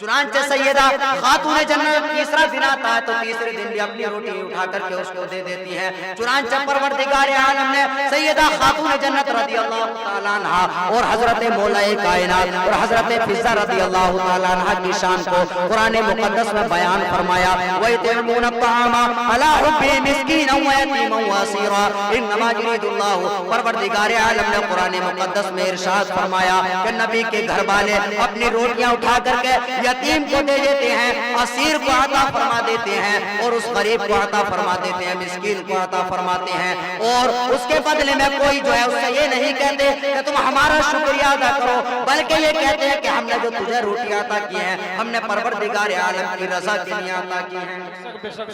چنانچہ سیدہ خاتون جنت تیسرا دن آتا ہے تو تیسرے دن بھی اپنی روٹی اٹھا کر کے اس کو دے دیتی ہیں۔ چنانچہ پروردگار عالم نے سیدہ خاتون جنت رضی اللہ تعالیٰ عنہ اور حضرت مولا کائنات اور حضرت فضہ رضی اللہ تعالیٰ عنہ کی شان کو قرآن مقدس میں بیان فرمایا، وَيُطْعِمُونَ الطَّعَامَ عَلَىٰ حُبِّهِ مِسْكِينًا وَيَتِيمًا وَأَسِيرًا إِنَّمَا يُرِيدُ اللَّهُ۔ پروردگار عالم نے قرآن مقدس میں ارشاد فرمایا کہ نبی کے گھر والے اپنی روٹیاں اٹھا کر کے یتیم کو دے دیتے ہیں، اسیر کو عطا فرما دیتے ہیں، اور اس غریب کو عطا فرما دیتے ہیں، مسکین کو عطا فرماتے ہیں، اور اس کے بدلے میں کوئی جو ہے اس سے یہ نہیں کہتے کہ تم ہمارا شکریہ ادا کرو، بلکہ یہ کہتے ہیں کہ ہم نے جو تجھے روٹی عطا کی ہیں ہم نے پروردگار عالم کی رضا کے لیے عطا کی ہیں۔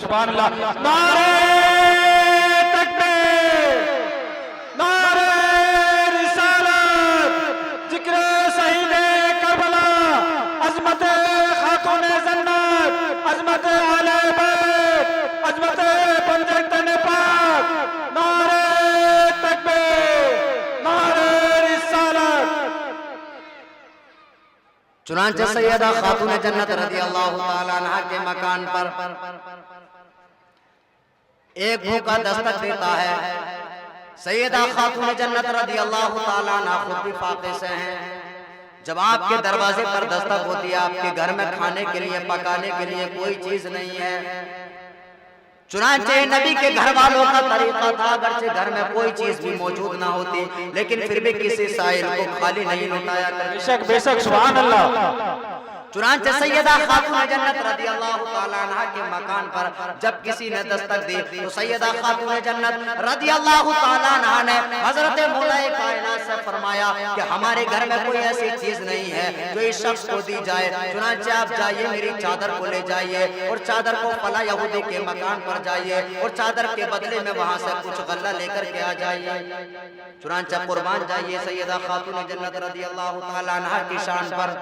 سبحان اللہ۔ نعرہ تکبیر، نعرہ رسالت، ذکر شہید کربلا، عظمت خاتون جنت، عظمت اہل بیت، عظمت پنجتن پاک، نعرہ تکبیر، نعرہ رسالت۔ چنانچہ سیدہ خاتون جنت رضی اللہ تعالیٰ عنہ کے مکان پر ایک بھوکا دستک دیتا ہے۔ سیدہ خاتون جنت رضی اللہ تعالیٰ عنہ خود بھی فاقے سے ہیں، جب آپ کے دروازے پر دستک ہوتی ہے، آپ کے گھر میں کھانے کے لیے پکانے کے لیے کوئی چیز نہیں ہے، چنانچہ نبی کے گھر والوں کا طریقہ تھا اگرچہ گھر میں کوئی چیز بھی موجود نہ ہوتی لیکن پھر بھی کسی سائل کو خالی نہیں لوٹایا کرتے۔ بے شک سبحان اللہ۔ چنانچہ سیدہ خاتون جنت رضی اللہ تعالیٰ عنہ کے مکان پر جب کسی نے دستک دی تو سیدہ خاتون جنت رضی اللہ تعالیٰ عنہ نے حضرت مولا کائنات سے فرمایا کہ ہمارے گھر میں کوئی ایسی چیز نہیں ہے جو اس شخص کو دی جائے، چنانچہ آپ جائیے میری چادر کو لے جائیے اور چادر کو فلاں یہودی کے مکان پر جائیے اور چادر کے بدلے میں وہاں سے کچھ غلہ لے کر کے آ جائیے۔ چنانچہ قربان جائیے سیدہ خاتون جنت رضی اللہ تعالیٰ عنہ کی شان پر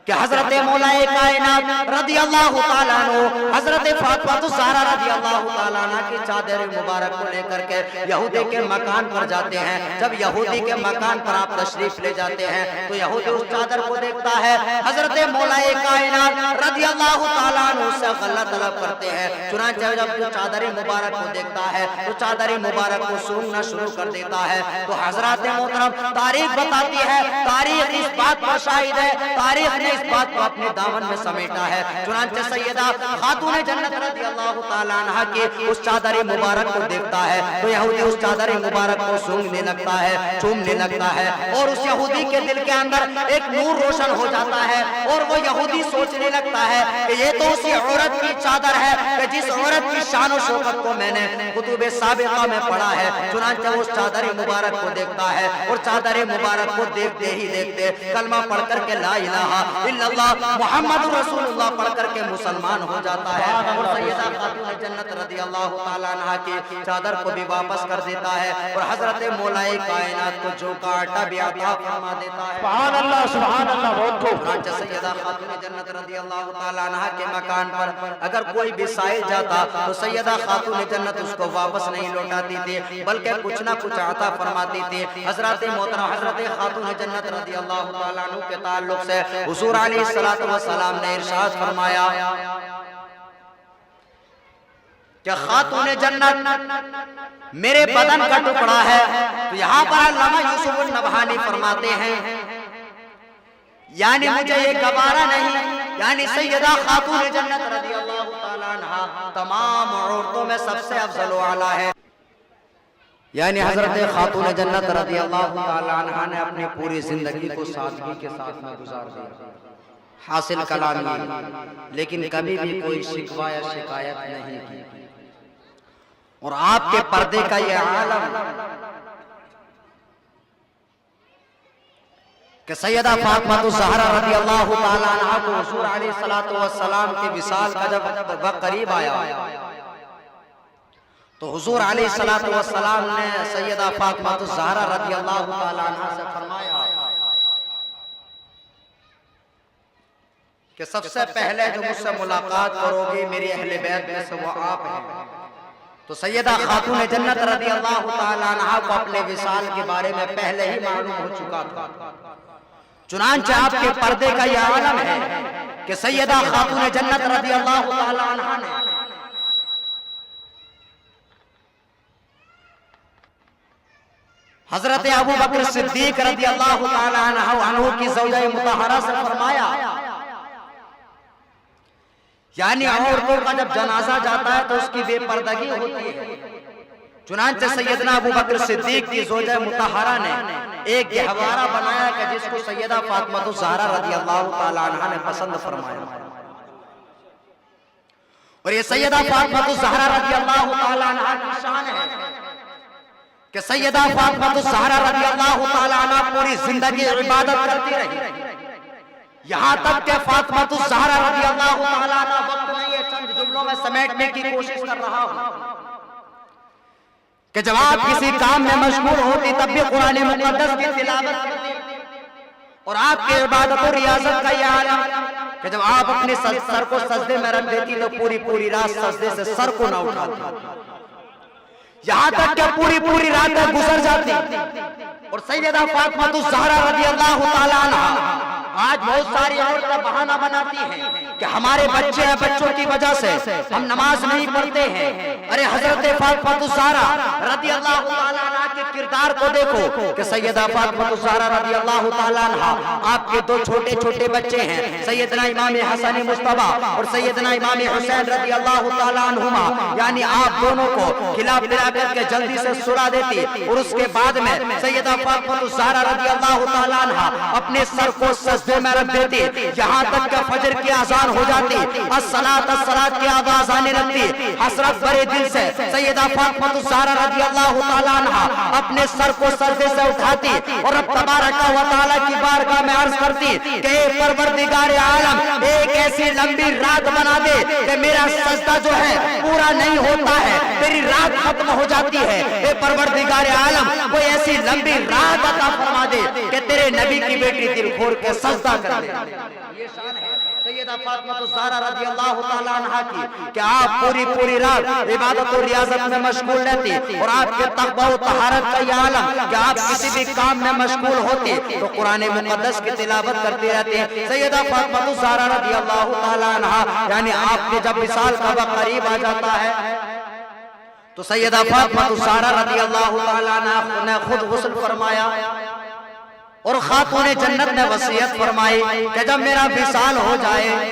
کہ حضرت مولا کائنات رضی اللہ تعالیٰ عنہ حضرت فاطمہ الزہرا رضی اللہ تعالیٰ عنہ کی چادر مبارک کو لے کر کے یہودی کے مکان پر جاتے ہیں۔ جب یہودی کے مکان پر آپ تشریف لے جاتے ہیں تو یہودی اس چادر کو دیکھتا ہے، حضرت مولا کائنات رضی اللہ تعالیٰ عنہ سے غلہ طلب کرتے ہیں۔ چنانچہ جب وہ چادر مبارک کو دیکھتا ہے تو چادر مبارک کو سونگنا شروع کر دیتا ہے۔ تو حضرات محترم تاریخ بتاتی ہے، تاریخ اس بات پر شاہد ہے، تاریخ نے اس بات کو اپنے دامن میں سمیٹا ہے۔ چنانچہ سیدہ خاتون جنت رضی اللہ تعالیٰ عنہ کی اس چادر مبارک کو دیکھتا ہے تو یہودی اس چادر مبارک کو سونگنے لگتا ہے، چومنے لگتا ہے، اور اس یہودی کے دل کے اندر ایک نور روشن ہو جاتا ہے اور وہ یہودی سوچنے لگتا ہے کہ یہ تو اسی عورت کی چادر ہے کہ جس عورت کی شان و شوکت کو میں نے کتب سابقہ میں پڑھا ہے۔ چنانچہ اس چادر مبارک کو دیکھتا ہے اور چادر مبارک کو دیکھتے ہی دیکھتے کلمہ پڑھ کر کے لا الہ الا اللہ محمد رسول اللہ پڑھ کر کے مسلمان ہو جاتا ہے اور سیدہ خاتون جنت رضی اللہ تعالیٰ عنہ کی چادر کو بھی واپس کر دیتا ہے اور حضرت مولا کائنات کو جو کا آٹا بھی عطا فرما دیتا ہے۔ سبحان اللہ سبحان اللہ، بہت خوب۔ چنانچہ سیدہ خاتون جنت رضی اللہ تعالیٰ عنہ کے مکان پر اگر کوئی بھی سائل جاتا تو سیدہ خاتون جنت اس کو واپس نہیں لوٹاتی تھی بلکہ کچھ نہ کچھ عطا فرماتی تھی۔ حضرت محترم حضرت خاتون جنت رضی اللہ تعالیٰ عنہ کے تعلق سے حضور علیہ السلام نے ارشاد فرمایا کہ خاتون جنت میرے بدن کا ٹکڑا ہے۔ تو یہاں پر علامہ یوسف النبہانی فرماتے ہیں یعنی مجھے یہ گوارا نہیں، یعنی سیدہ خاتون جنت رضی اللہ تعالیٰ عنہ تمام عورتوں میں سب سے افضل و اعلیٰ ہے، یعنی حضرت خاتون جنت رضی اللہ تعالیٰ عنہ نے اپنی پوری زندگی کو سادگی کے ساتھ میں گزار دیا، حاصل کلامی، لیکن کبھی بھی کوئی شکوہ یا شکایت نہیں کی۔ اور آپ کے پردے کا یہ عالم کہ سیدہ فاطمہ الزہرا رضی اللہ تعالیٰ عنہ کو حضور علیہ السلام کے وصال کا جب وقت قریب آیا تو حضور علیہ السلام نے سیدہ فاطمہ الزہرا رضی اللہ تعالیٰ عنہ سے فرمایا کہ سب سے پہلے جو مجھ سے ملاقات کرو گی میری اہل بیت میں سے وہ آپ ہیں۔ تو سیدہ خاتون جنت رضی اللہ تعالیٰ عنہ کو اپنے وصال کے بارے میں پہلے ہی معلوم ہو چکا تھا، چنانچہ آپ کے پردے کا یہ عالم ہے کہ سیدہ خاتون جنت رضی اللہ تعالیٰ عنہ نے حضرت ابو بکر صدیق رضی اللہ تعالیٰ عنہ کی زوجہ مطہرہ سے فرمایا، یعنی عورتوں کا جب جنازہ جاتا ہے تو اس کی بے پردگی ہوتی ہے۔ چنانچہ سیدنا ابو بکر صدیق کی زوجہ مطہرہ نے ایک گہوارہ بنایا کہ جس کو سیدہ فاطمہ الزہرا رضی اللہ تعالیٰ عنہ نے پسند فرمایا، اور یہ سیدہ فاطمہ الزہرا رضی اللہ تعالیٰ عنہ کی شان ہے کہ سیدہ فاطمہ الزہرا رضی اللہ تعالیٰ عنہ پوری زندگی عبادت کرتی رہی، یہاں تک کہ فاطمہ الزہرا رضی اللہ تعالیٰ عنہ وقت نہیں ہے چند جملوں میں سمیٹنے کی کوشش کر رہا ہوں کہ جب آپ کسی کام میں مشغول ہوتی تب بھی قرآن مقدس کی تلاوت کرتی، اور آپ کی عبادت و ریاضت کا یہ عالم کہ جب آپ اپنے سر کو سجدے میں رکھ دیتی تو پوری رات سجدے سے سر کو نہ اٹھاتی، یہاں تک کہ پوری رات گزر جاتی۔ اور سیدہ فاطمہ الزہرا رضی اللہ تعالیٰ عنہ آج بہت ساری عورتیں بہانہ بناتی ہیں کہ ہمارے بچے ہیں، بچوں کی وجہ سے ہم نماز نہیں پڑھتے ہیں۔ ارے حضرت فاطمہ الزہرا رضی اللہ تعالیٰ عنہ کے کردار کو دیکھو کہ سیدہ فاطمہ الزہرا رضی اللہ تعالیٰ عنہ آپ کے دو چھوٹے چھوٹے بچے ہیں، سیدنا امام حسن مصطفیٰ اور سیدنا امام حسین رضی اللہ تعالیٰ عنہما، یعنی آپ دونوں کو کھلا پلا کر کے جلدی سے سلا دیتی، اور اس کے بعد میں سیدہ فاطمہ الزہرا رضی اللہ تعالیٰ عنہ اپنے سر کو سجدے میں رکھ دیتی، یہاں تک کہ فجر کی اذان ہو جاتی، الصلاۃ الصلاۃ کی آواز آنے لگتی۔ حسرت بھرے دل سے سیدہ فاطمہ الزہرا رضی اللہ تعالیٰ عنہ اپنے سر کو سجدے سے اٹھاتی اور رب تبارک و تعالیٰ کی بارگاہ میں عرض کرتی کہ اے پروردگار عالم، ایک ایسی لمبی رات بنا دے کہ میرا سجدہ جو ہے پورا نہیں ہوتا ہے، میری رات ختم ہو جاتی ہے۔ اے پروردگار عالم، کوئی ایسی لمبی رات عطا فرما دے کہ تیرے نبی کی بیٹی دل کھول کے سجدہ کر دے۔ یہ شان ہے سیدہ فاطمہ الزہرا رضی اللہ تعالیٰ عنہ کی کہ آپ پوری رات عبادت و ریاضت میں مشغول رہتی، اور آپ کے تقوی و طہارت کا یہ عالم کہ آپ کسی بھی کام میں مشغول ہوتی تو قرآن مقدس کی تلاوت کرتے رہتے۔ سیدہ فاطمہ الزہرا رضی اللہ تعالیٰ عنہ یعنی آپ کے جب وصال کا وقت قریب آ جاتا ہے تو سیدہ فاطمہ الزہرا رضی اللہ تعالیٰ عنہ نے خود غسل فرمایا، اور خاتون جنت نے وصیت فرمائی کہ جب میرا وصال ہو جائے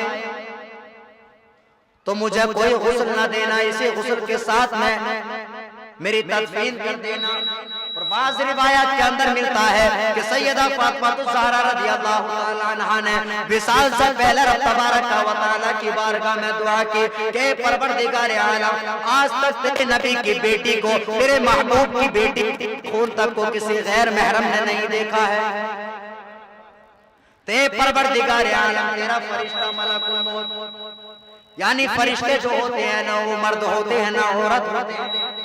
تو مجھے کوئی غسل نہ دینا، اسی غسل کے ساتھ میں میری تدفین کر دینا۔ اور بعض روایات کے اندر ملتا ہے کہ سیدہ فاطمہ الزہرا رضی اللہ تعالیٰ عنہ نے وصال سے پہلے رب تبارک و تعالیٰ کی بارگاہ میں دعا کی کہ پروردگار عالم، آج تک تیرے نبی کی بیٹی کو، تیرے محبوب کی بیٹی خون تک کو کسی غیر محرم نے نہیں دیکھا ہے، تے پروردگار عالم تیرا فرشتہ ملک الموت، یعنی فرشتے جو ہوتے ہیں نہ وہ مرد ہوتے ہیں نہ عورت ہوتے ہیں،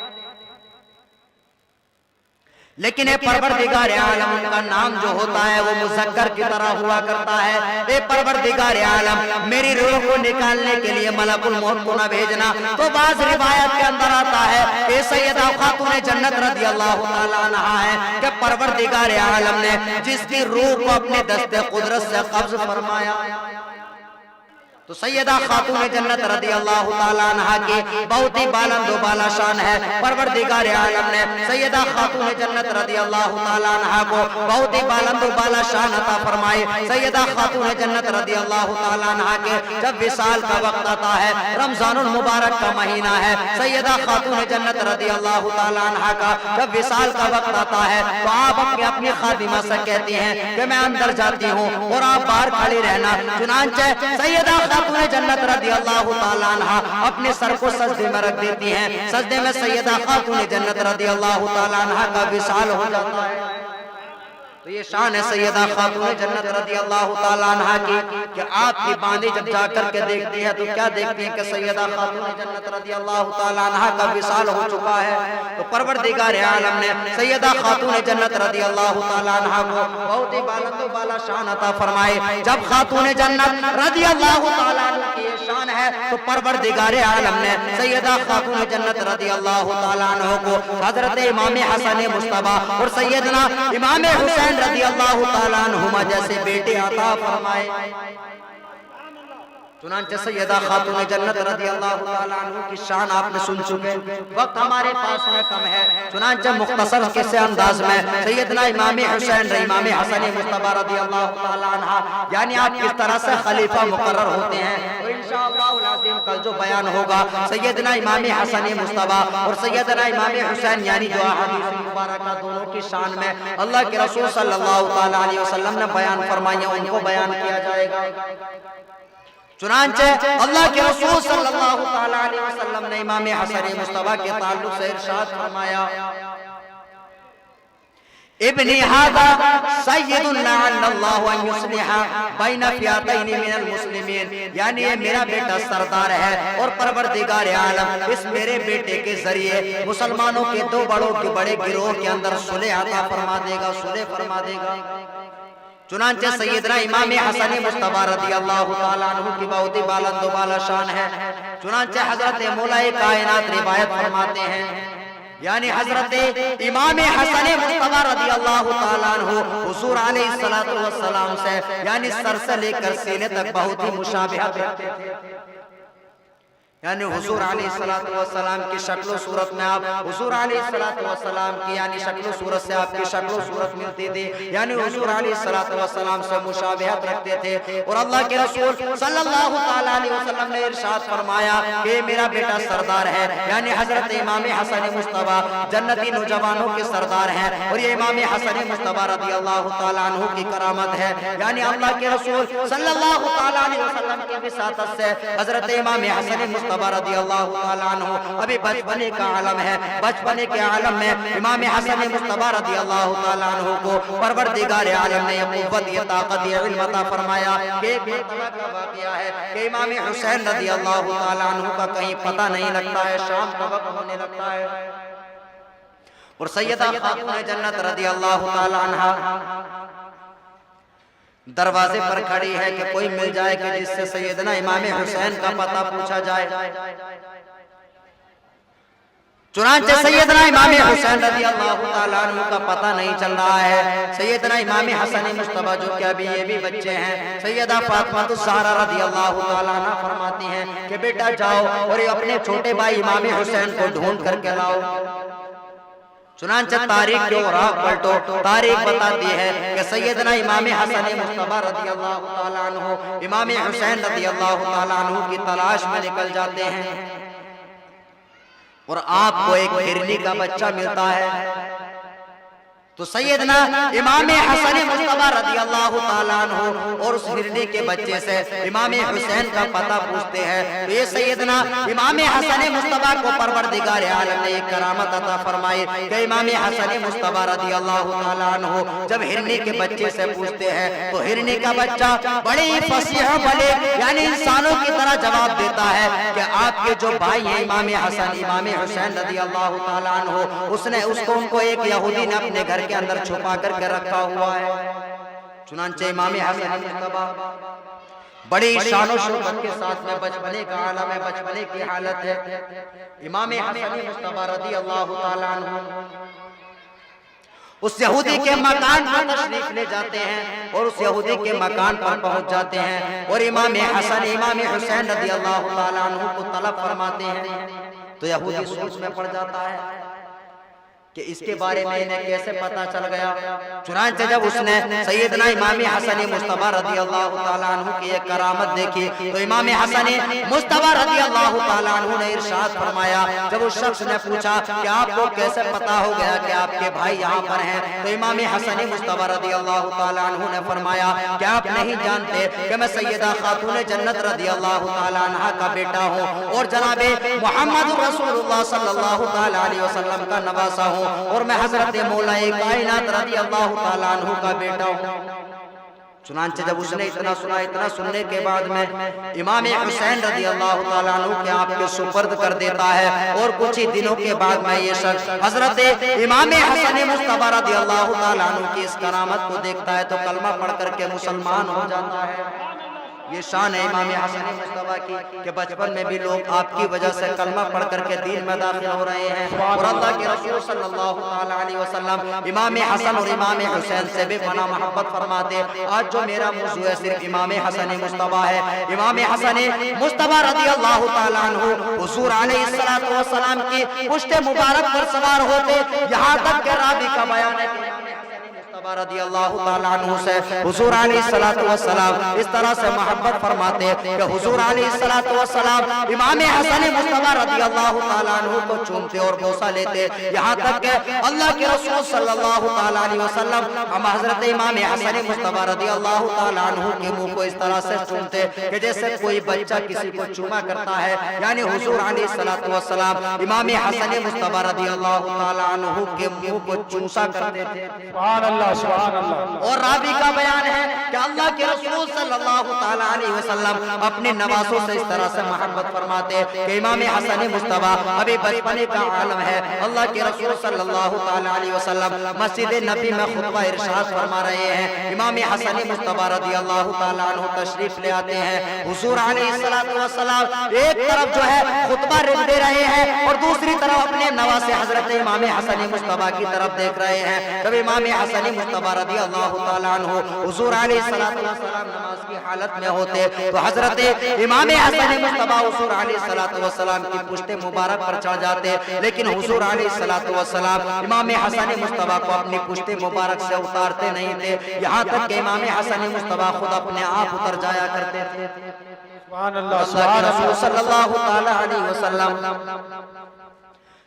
لیکن اے پروردگار عالم ان کا نام جو ہوتا ہے وہ مذکر کی طرح ہوا کرتا ہے۔ اے پروردگار عالم، میری روح کو نکالنے کے لیے ملک الموت کو نہ بھیجنا۔ تو بعض روایت کے اندر آتا ہے کہ سیدہ خاتون جنت رضی اللہ تعالیٰ عنہ ہے کہ پروردگار عالم نے جس کی روح کو اپنے دست قدرت سے قبض فرمایا تو سیدہ خاتون جنت رضی اللہ تعالیٰ عنہ کی بہت ہی بلند و بالا شان ہے۔ پروردگار عالم نے سیدہ خاتون جنت رضی اللہ تعالیٰ عنہ کو بہت ہی بلند و بالا شان عطا فرمائی۔ سیدہ خاتون جنت رضی اللہ تعالیٰ عنہ کے جب وصال کا وقت آتا ہے، رمضان المبارک کا مہینہ ہے، سیدہ خاتون جنت رضی اللہ تعالیٰ عنہ کا جب وصال کا وقت آتا ہے تو آپ اپنی خادمہ سے کہتی ہیں کہ میں اندر جاتی ہوں اور آپ باہر کھڑی رہنا۔ چنانچہ سیدہ خاتون جنت رضی اللہ تعالیٰ عنہ اپنے سر کو سجدے میں رکھ دیتی ہیں، سجدے میں سیدہ خاتون جنت رضی اللہ تعالیٰ عنہ کا وصال ہو جاتا ہے۔ تو یہ شان ہے سیدہ خاتون جنت رضی اللہ تعالیٰ عنہ کی کہ آپ کی باندھی جب جا کر کے دیکھتی ہے تو کیا دیکھتی ہے کہ سیدہ خاتون جنت رضی اللہ تعالیٰ عنہ کا وصال ہو چکا ہے۔ تو پروردگار عالم نے سیدہ خاتون جنت رضی اللہ تعالیٰ عنہ کو بہت ہی بلند و بالا شان عطا فرمائے۔ جب خاتون جنت رضی اللہ تعالیٰ عنہ کی یہ شان ہے تو پروردگار عالم نے سیدہ خاتون جنت رضی اللہ تعالیٰ عنہ کو حضرت امام حسن مصطفیٰ اور سیدنا امام حسین رضی اللہ تعالیٰ عنہما جیسے بیٹے عطا فرمائے۔ چنانچہ سیدہ خاتون جنت رضی اللہ تعالیٰ عنہ کی شان آپ نے سن چکے، وقت ہمارے پاس میں کم ہے، چنانچہ مختصر قصے انداز میں سیدنا امام حسین امام حسن مصطفیٰ رضی اللہ تعالیٰ عنہ یعنی آپ کس طرح سے خلیفہ مقرر ہوتے ہیں تو انشاءاللہ العظیم کل جو بیان ہوگا سیدنا امام حسن مصطفیٰ اور سیدنا امام حسین یعنی جو احادیث مبارکہ دونوں کی شان میں اللہ کے رسول صلی اللہ تعالیٰ علیہ وسلم نے بیان فرمائی ان کو بیان کیا جائے گا۔ چنانچہ اللہ کے رسول صلی اللہ تعالیٰ علیہ وسلم نے امام حسن مصطفیٰ کے تعلق سے ارشاد فرمایا ابنی ھذا سید لعل اللہ ان یصلح بین فئتین من المسلمین، یعنی یہ میرا بیٹا سردار ہے اور پروردگار عالم اس میرے بیٹے کے ذریعے مسلمانوں کے دو بڑے گروہ کے اندر صلح عطا فرما دے گا، صلح فرما دے گا۔ چنانچہ سیدنا امام حسن مصطفیٰ رضی اللہ تعالیٰ عنہ کی بہت ہی بلند و بالا شان ہے۔ چنانچہ حضرت مولا کائنات روایت فرماتے ہیں یعنی حضرت امام حسن مصطفیٰ رضی اللہ تعالیٰ عنہ حضور علیہ السلام سے یعنی سر سے لے کر سینے تک بہت ہی مشابہت رکھتے تھے. یعنی حضور علیہ السلام کی شکل و صورت میں آپ حضور علیہ السلام کی یعنی شکل و صورت سے آپ کی شکل و صورت ملتی تھی. یعنی حضور علیہ السلام سے مشابہت رکھتے تھے. اور اللہ کے رسول صلی اللہ تعالیٰ علیہ وسلم نے ارشاد فرمایا کہ میرا بیٹا سردار ہے. یعنی حضرت امام حسن مصطفیٰ جنتی نوجوانوں کے سردار ہیں. اور یہ امام حسن مصطفیٰ رضی اللہ تعالیٰ عنہ کی کرامت ہے. یعنی اللہ کے رسول صلی اللہ تعالیٰ علیہ وسلم کی وساطت سے حضرت امام حسن مصطفیٰ رضی اللہ تعالیٰ عنہ ابھی بچپنے کا عالم ہے. بچپنے کے عالم میں امام حسن مصطفیٰ رضی اللہ تعالیٰ عنہ کو پروردگار عالم نے یہ قوت یہ طاقت یہ علم عطا فرمایا کہ ایک مرتبہ کا واقعہ ہے کہ امام حسین رضی اللہ تعالیٰ عنہ کا کہیں پتہ نہیں لگتا ہے. شام کا وقت ہونے لگتا ہے اور سیدہ خاتون جنت رضی اللہ تعالیٰ عنہ دروازے پر کھڑی ہے کہ کوئی مل جائے کہ جس سے سیدنا امام حسین کا پتہ پوچھا جائے. چنانچہ سیدنا امام حسین رضی اللہ تعالیٰ عنہ کا پتہ نہیں چل رہا ہے. سیدنا امام حسن مصطفیٰ جو کہ ابھی یہ بھی بچے ہیں سیدہ فاطمہ الزہرا رضی اللہ تعالیٰ عنہ فرماتی ہیں کہ بیٹا جاؤ اور اپنے چھوٹے بھائی امام حسین کو ڈھونڈ کر کے لاؤ. چنانچہ تاریخ کے اوراق پلٹو تاریخ بتاتی ہے کہ سیدنا امام حسن مصطفیٰ رضی اللہ تعالیٰ عنہ امام حسین رضی اللہ تعالیٰ عنہ کی تلاش میں نکل جاتے ہیں اور آپ کو ایک ہرنی کا بچہ ملتا ہے. تو سیدنا امام حسن مصطفیٰ رضی اللہ تعالیٰ عنہ اور اس ہرنی کے بچے سے امام حسین کا پتہ پوچھتے ہیں. تو یہ سیدنا امام حسن مصطفیٰ کو پروردگار عالم نے ایک کرامت عطا فرمائی کہ امام حسن مصطفیٰ رضی اللہ تعالیٰ عنہ جب ہرنی کے بچے سے پوچھتے ہیں تو ہرنی کا بچہ بڑے ہی فصیح بڑے یعنی انسانوں کی طرح جواب دیتا ہے کہ آپ کے جو بھائی ہیں امام حسین رضی اللہ تعالیٰ عنہ ان کو ایک یہودی نے اپنے گھر کے اندر چھپا کر کے رکھا ہوا ہے. چنانچہ امام حسن مصطفیٰ بڑی شان و شوکت کے ساتھ میں بچپنے کا عالم ہے بچپنے کی حالت ہے. امام حسن مصطفیٰ رضی اللہ تعالیٰ عنہ اس یہودی کے مکان پر تشریف لے جاتے ہیں اور اس یہودی کے مکان پر پہنچ جاتے ہیں اور امام حسین رضی اللہ تعالیٰ عنہ کو طلب فرماتے ہیں. تو یہودی سوچ میں پڑ جاتا ہے کہ اس کے بارے میں انہیں کیسے پتا چل گیا. چنانچہ جب اس نے سیدنا امام حسن مصطفیٰ رضی اللہ تعالیٰ عنہ کی ایک کرامت دیکھی تو امام حسن مصطفیٰ رضی اللہ تعالیٰ عنہ نے ارشاد فرمایا. جب اس شخص نے پوچھا کہ آپ کو کیسے پتا ہو گیا کہ آپ کے بھائی یہاں پر ہیں تو امام حسن مصطفیٰ رضی اللہ تعالیٰ عنہ نے فرمایا کہ آپ نہیں جانتے کہ میں سیدہ خاتون جنت رضی اللہ تعالیٰ عنہ کا بیٹا ہوں اور جناب محمد رسول اللہ صلی اللہ تعالیٰ علیہ وسلم کا نواسا ہوں اور میں حضرت مولا کائنات رضی اللہ تعالیٰ عنہ کا بیٹا ہوں. چنانچہ جب اس نے اتنا سنا اتنا سننے کے بعد میں امام حسین رضی اللہ تعالیٰ عنہ کے آپ کے سپرد کر دیتا ہے اور کچھ ہی دنوں کے بعد میں یہ شخص حضرت امام حسن مصطفیٰ رضی اللہ تعالیٰ عنہ کی اس کرامت کو دیکھتا ہے تو کلمہ پڑھ کر کے مسلمان ہو جاتا ہے. یہ شان ہے امام حسن مصطفیٰ کی کہ بچپن میں بھی لوگ آپ کی وجہ سے کلمہ پڑھ کر کے دین میں داخل ہو رہے ہیں. اور اللہ کے رسول صلی اللہ علیہ وسلم امام حسن اور امام حسین سے بھی بنا محبت فرماتے. آج جو میرا موضوع ہے صرف امام حسن مصطفیٰ ہے. امام حسن مصطفیٰ رضی اللہ تعالیٰ عنہ حضور علیہ السلام کی پشت مبارک پر سوار ہوتے یہاں تک کہ راوی کا بیان ہے رضی اللہ تعالیٰ عنہ سے حضور علیہ السلام اس طرح سے محبت فرماتے کہ حضور علیہ السلام امام حسن مصطفیٰ رضی اللہ تعالیٰ عنہ کو چومتے اور بوسہ لیتے یہاں تک کہ اللہ کے رسول صلی اللہ تعالیٰ علیہ وسلم ہم حضرت امام حسن مصطفیٰ رضی اللہ تعالیٰ عنہ کے منہ کو اس طرح سے چومتے کہ جیسے کوئی بچہ کسی کو چوما کرتا ہے. یعنی حضور علیہ السلام امام حسن مصطفیٰ رضی اللہ تعالیٰ عنہ کے منہ کو چوسا کرتے تھے. سبحان اللہ سبحان اللہ. اور راوی کا بیان ہے کہ اللہ کے رسول صلی اللہ تعالیٰ علیہ وسلم اپنے نواسوں سے اس طرح سے محبت فرماتے کہ امام حسن مصطفیٰ ابھی بچپنے کا عالم ہے. اللہ کے رسول صلی اللہ تعالیٰ علیہ وسلم مسجد نبی میں خطبہ ارشاد فرما رہے ہیں. امام امام حسن مصطفیٰ رضی اللہ تعالیٰ عنہ تشریف لے آتے ہیں. حضور علیہ السلام ایک طرف جو ہے خطبہ دے رہے ہیں اور دوسری طرف اپنے نواسے حضرت امام حسن مصطفیٰ کی طرف دیکھ رہے ہیں. جب امام حسن مصطفیٰ رضی اللہ تعالیٰ عنہ حضور علیہ السلام نماز کی حالت میں ہوتے تو حضرت امام حسن مصطفیٰ حضور علیہ السلام کی پشت مبارک پر چڑھ جاتے, لیکن حضور علیہ السلام امام حسن مصطفیٰ کو اپنی پشت مبارک سے اتارتے نہیں تھے, یہاں تک کہ امام حسن مصطفیٰ خود اپنے آپ اتر جایا کرتے تھے. سبحان اللہ, اللہ کے سبحان رسول اللہ. صلی اللہ تعالی علیہ وسلم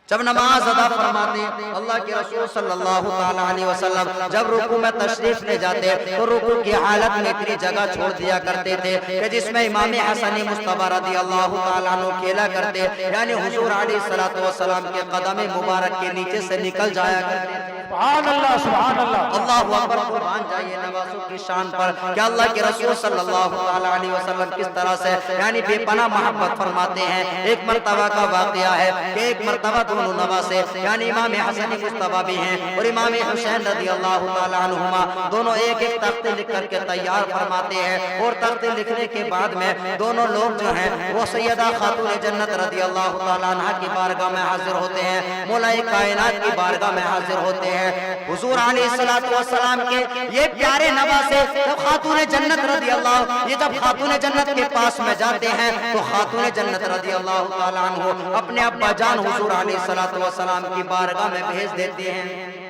جب نماز ادا فرماتے, اللہ کے رسول صلی اللہ تعالی علیہ وسلم جب رکوع میں تشریف لے جاتے تو رکوع کی حالت میں اتنی جگہ چھوڑ دیا کرتے تھے کہ جس میں امام حسن مصطفیٰ رضی اللہ تعالی عنہ کھیلا کرتے, یعنی حضور علیہ السلام کے قدم مبارک کے نیچے سے نکل جایا کرتے. سبحان اللہ, سبحان اللہ. اللہ اکبر, قربان جائیے نوازوں کی شان پر کہ اللہ کے رسول صلی اللہ تعالی علیہ وسلم کس طرح سے یعنی بے پناہ محبت فرماتے ہیں. ایک مرتبہ کا واقعہ ہے کہ ایک مرتبہ دونوں نواسے یعنی امام حسن مصطفیٰ بھی ہیں اور امام حسین رضی اللہ تعالی عنہما دونوں ایک ایک تختے لکھ کر کے تیار فرماتے ہیں, اور تختے لکھنے کے بعد میں دونوں لوگ جو ہیں وہ سیدہ خاتون جنت رضی اللہ تعالی عنہ کی بارگاہ میں حاضر ہوتے ہیں, مولا کائنات کی بارگاہ میں حاضر ہوتے ہیں. حضور علیہ السلام کے یہ پیارے نواسے جب خاتون جنت رضی اللہ یہ جب خاتون جنت کے پاس میں جاتے ہیں تو خاتون جنت رضی اللہ تعالی عنہ اپنے ابا جان حضور علیہ السلام کی بارگاہ میں بھیج دیتے ہیں.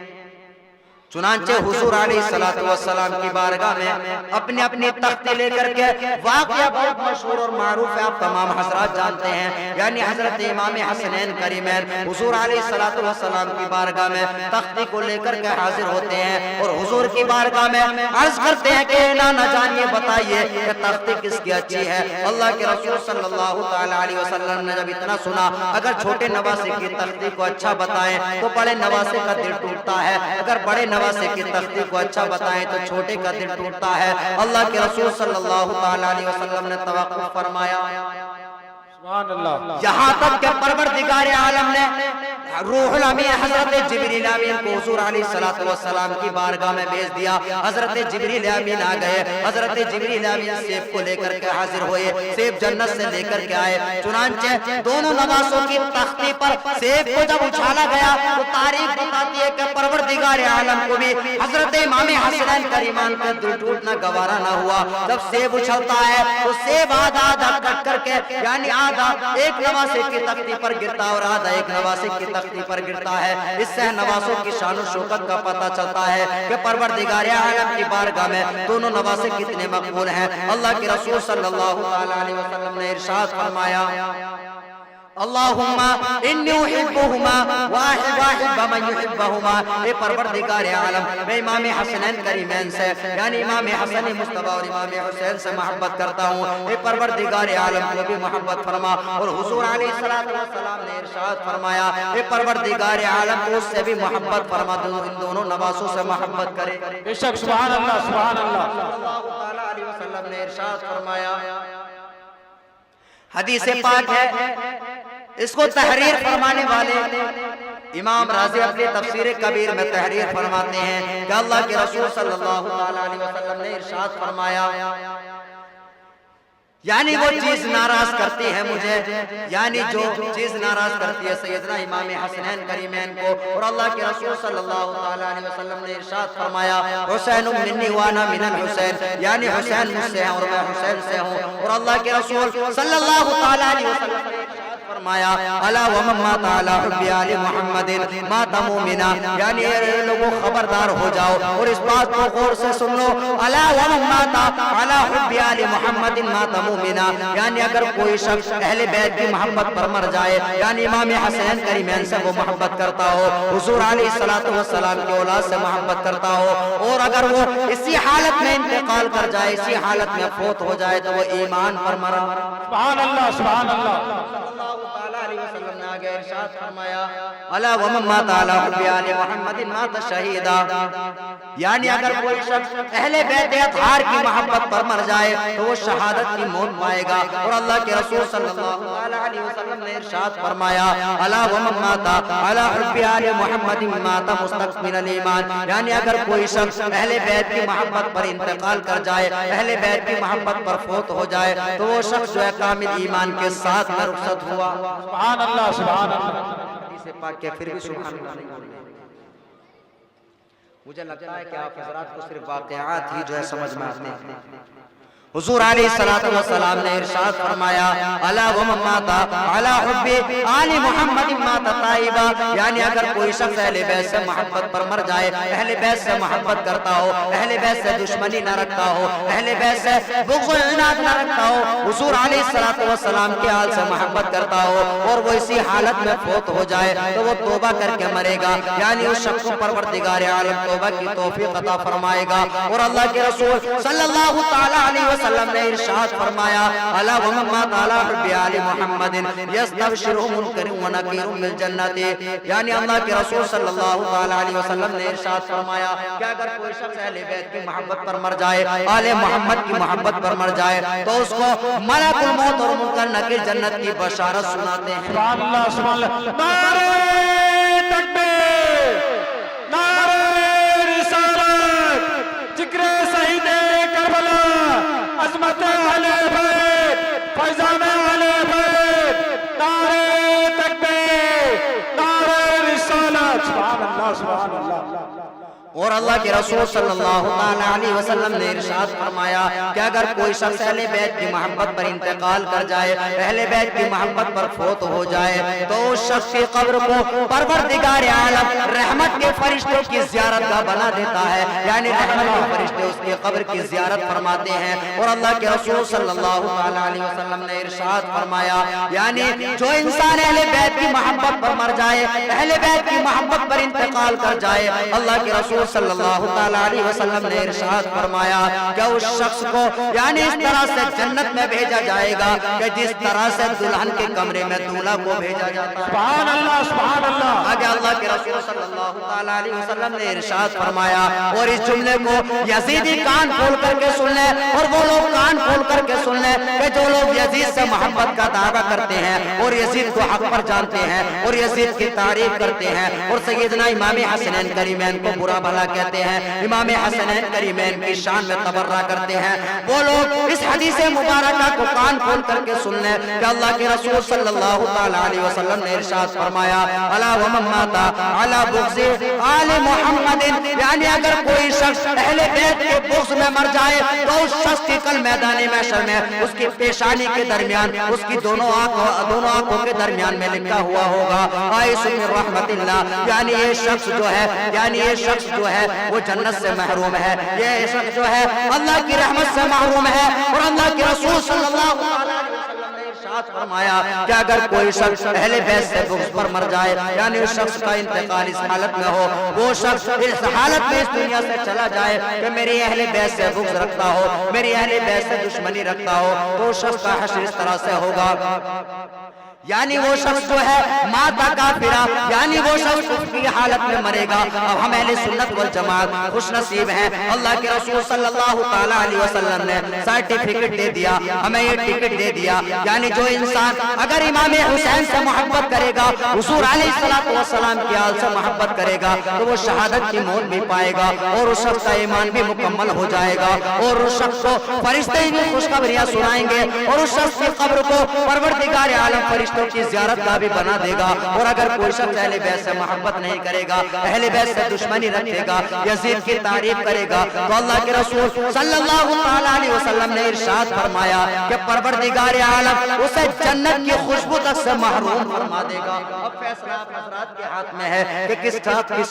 چنانچہ حضور علیہ السلام کی بارگاہ میں اپنے اپنے تختے لے کر کے, واقعہ بہت مشہور اور معروف ہے, آپ تمام حضرات جانتے ہیں, یعنی حضرت امام حسنین کریمین حضور علیہ السلام کی بارگاہ میں تختے کو لے کر کے حاضر ہوتے ہیں اور حضور کی بارگاہ میں عرض کرتے ہیں کہ نہ جانیے بتائیے کہ تختے کس کی اچھی ہے. اللہ کے رسول صلی اللہ تعالی علیہ وسلم نے جب اتنا سنا, اگر چھوٹے نواسے کی تختے کو اچھا بتائیں تو بڑے نواسے کا دل ٹوٹتا ہے, اگر بڑے نواسے کی تختی کو اچھا بتائیں تو چھوٹے کا دل ٹوٹتا ہے. اللہ کے رسول صلی اللہ تعالی علیہ وسلم نے توقف فرمایا, سبحان اللہ. یہاں تک کہ پروردگار عالم نے روح الامین حضرت جبریل امین کو حضور علیہ السلام کی بارگاہ میں بھیج دیا. حضرت جبریل امین آ گئے, حضرت جبریل امین سیف کو لے کر کے حاضر ہوئے, سیف جنت سے لے کر کے آئے. چنانچہ دونوں نواسوں کی تختی پر سیف کو جب اچھالا گیا تو تاریخ بتاتی ہے کہ پروردگار عالم کو بھی حضرت امام حسنین کریمان کا دل ٹوٹنا گوارا نہ ہوا. جب سیف اچھلتا ہے تو سیف آدھا آدھا کٹ کر کے یعنی آدھا ایک نواسے کی تختی پر گرتا اور آدھا ایک نواسے کی تختی پر گرتا ہے. اس سے نواسوں کی شان و شوکت کا پتہ چلتا ہے کہ پروردگار عالم کی بارگاہ میں دونوں نواسے کتنے مقبول ہیں. اللہ کے رسول صلی اللہ علیہ وسلم نے ارشاد فرمایا, اللہم انی احبہما واحب من یحبہما. اے پروردگار عالم, میں امام حسنین کریمین سے یعنی امام حسن مصطفیٰ اور امام حسین سے محبت کرتا ہوں. اے پروردگار عالم کو بھی محبت فرما. اور حضور علیہ السلام نے ارشاد فرمایا, اے پروردگار عالم کو اس سے بھی محبت فرما, ان دونوں نواسوں سے محبت کرے. بے شک, سبحان اللہ, سبحان اللہ. اللہ تعالی علیہ وسلم نے ارشاد فرمایا, حدیث پاک ہے, اس کو تحریر فرمانے والے امام رازی اپنی تفسیر کبیر میں تحریر فرماتے ہیں کہ اللہ کے رسول صلی اللہ علیہ وسلم نے ارشاد فرمایا, یعنی وہ چیز ناراض کرتی ہے مجھے, یعنی جو چیز ناراض کرتی ہے سیدنا امام حسنین کریمین کو. اور اللہ کے رسول صلی اللہ علیہ وسلم نے ارشاد فرمایا, حسین منی وانا من الحسین, یعنی حسین مجھ سے ہیں اور میں حسین سے ہوں. اور اللہ کے رسول صلی اللہ علیہ وسلم نے فرمایا, الا ومن مات علی حب آل محمد مات مومنا, یعنی اے لوگوں خبردار ہو جاؤ اور اس بات کو غور سے سن لو, الا ومن مات علی حب آل محمد مات مومنا, یعنی اگر کوئی شخص اہل بیت کی محبت پر مر جائے یعنی امام حسین کریمین سے وہ محبت کرتا ہو, حضور علیہ السلام کی اولاد سے محبت کرتا ہو, اور اگر وہ اسی حالت میں انتقال کر جائے, اسی حالت میں فوت ہو جائے تو وہ ایمان پر مرا. سبحان اللہ, سبحان اللہ. اللہ تعالی علیہ وسلم نے آگے ارشاد فرمایا الا ومن مات علی حب آل محمد مات شہیدا، یعنی اگر کوئی شخص اہل بیت اطہار کی محبت پر مر جائے تو وہ شہادت کی موت پائے گا۔ اور اللہ کے رسول صلی اللہ علیہ وسلم نے ارشاد فرمایا الا ومن مات علی حب آل محمد مات مستکمل الایمان، یعنی اگر کوئی شخص اہل بیت کی محبت پر انتقال کر جائے، اہل بیت کی محبت پر فوت ہو جائے تو وہ شخص جو ہے کامل ایمان کے ساتھ میں رخصت ہوا۔ سبحان اللہ سبحان اللہ۔ حدیث پاک کے پھر بھی سبحان اللہ نہیں بولیں۔ مجھے لگتا ہے کہ آپ حضرات کو صرف واقعات ہی جو ہے سمجھ میں آتے ہیں۔ حضور علیہ السلام نے ارشاد فرمایا الا ومن مات علی حب آل محمد مات تائبا، یعنی اگر کوئی شخص اہل بیت سے محبت پر مر جائے، اہل بیت سے محبت کرتا ہو، اہل بیت سے دشمنی نہ رکھتا ہو، اہل بیت سے بغض و عناد نہ رکھتا ہو، حضور علیہ السلام کے حال سے محبت کرتا ہو اور وہ اسی حالت میں فوت ہو جائے تو وہ توبہ کر کے مرے گا، یعنی اس شخص کو پروردگار عالم توبہ کی توفیق عطا فرمائے گا۔ اور اللہ کے رسول صلی اللہ تعالی علیہ وسلم نے ارشاد فرمایا الا ومن مات علی حب آل محمد یستبشرہ منکر و نکیر بالجنت، یعنی اللہ کے رسول صلی اللہ تعالی علیہ وسلم نے ارشاد فرمایا کہ اگر کوئی شخص اہل بیت کی محبت پر مر جائے، آل محمد کی محبت پر مر جائے تو اس کو ملک الموت اور منکر نکیر جنت کی بشارت سناتے ہیں۔ سبحان اللہ سبحان اللہ۔ نعرہ تکبیر، نعرہ رسالت، ذکر شہید کربلا، عظمت اہل بیت، فیضان اہل بیت، نعرہ تکبیر، نعرہ رسالت، سبحان اللہ سبحان اللہ۔ اور اللہ کے رسول صلی اللہ علیہ وسلم نے ارشاد فرمایا کہ اگر کوئی شخص اہل بیت کی محبت پر انتقال کر جائے، اہل بیت کی محبت پر فوت ہو جائے تو اس شخص کی قبر کو پروردگار عالم رحمت کے فرشتوں کی زیارت گاہ بنا دیتا ہے، یعنی رحمت کے فرشتے اس کی قبر کی زیارت فرماتے ہیں۔ اور اللہ کے رسول صلی اللہ علیہ وسلم نے ارشاد فرمایا یعنی جو انسان اہل بیت کی محبت پر مر جائے، اہل بیت کی محبت پر انتقال کر جائے، اللہ کے رسول صلی اللہ تعالی علیہ وسلم نے ارشاد فرمایا کہ اس شخص کو یعنی اس طرح سے جنت میں بھیجا جائے گا کہ جس طرح سے دلہن کے کمرے میں دولہا کو بھیجا جاتا ہے۔ سبحان اللہ سبحان اللہ۔ آگے اللہ کے رسول صلی اللہ تعالی علیہ وسلم نے ارشاد فرمایا، اور اس جملے کو یزیدی کان کھول کر کے سن لیں، اور وہ لوگ کان کھول کر کے سن لیں کہ جو لوگ یزید سے محبت کا دعویٰ کرتے ہیں اور یزید کو حق پر جانتے ہیں اور یزید کی تعریف کرتے ہیں اور سیدنا امام حسنین کریمین کو برا بھلا کہتے ہیں، امام حسنین کریمین کی شان میں تبرہ کرتے ہیں، وہ لوگ اس حدیث مبارکہ کو کان کھول کر کے سن لیں کہ اللہ کے رسول صلی اللہ تعالی علیہ وسلم نے ارشاد فرمایا الا ومن مات علی بغض آل محمد، یعنی اگر کوئی شخص اہل بیت کے بغض میں مر جائے تو اس شخص کی کل میدان محشر میں اس کی پیشانی کے درمیان، اس کی دونوں آنکھوں کے درمیان میں لکھا ہوا ہوگا آئس من رحمت اللہ، یعنی یہ شخص جو ہے وہ جنت سے محروم ہے، یہ شخص جو ہے اللہ کی رحمت سے محروم ہے۔ اور اللہ کے رسول صلی اللہ علیہ وسلم نے ارشاد فرمایا کہ اگر کوئی شخص اہل بیت سے بغض پر مر جائے، یعنی اس شخص کا انتقال اس حالت میں ہو، وہ شخص اس حالت میں اس دنیا سے چلا جائے کہ میری اہل بیت سے بغض رکھتا ہو، میری اہل بیت سے دشمنی رکھتا ہو، تو اس شخص کا حشر اس طرح سے ہوگا یعنی وہ شخص جو ہے ماتا کافرہ، یعنی وہ شخص کفر کی حالت میں مرے گا۔ اب ہم اہل سنت والجماعت خوش نصیب ہیں، اللہ کے رسول صلی اللہ تعالی علیہ وسلم نے سرٹیفکیٹ دے دیا، ہمیں یہ ٹکٹ دے دیا، یعنی جو انسان اگر امام حسین سے محبت کرے گا، حضور علیہ السلام کی آل سے محبت کرے گا تو وہ شہادت کی موت بھی پائے گا اور اس شخص کا ایمان بھی مکمل ہو جائے گا، اور اس شخص کو فرشتے بھی خوشخبریاں سنائیں گے، اور اس شخص کی قبر کو پروردگار عالم فرشتے کی زیارت کا بھی بنا دے گا۔ اور اگر کوئی شخص اہل بیت سے محبت نہیں کرے گا، اہل بیت سے دشمنی رکھے گا، یزید کی تعریف کرے گا، تو اللہ کے رسول صلی اللہ علیہ وسلم نے ارشاد فرمایا کہ پروردگار عالم اسے جنت کی خوشبو تک سے محروم فرما دے گا۔ اب فیصلہ آپ حضرات کے ہاتھ میں ہے کہ کس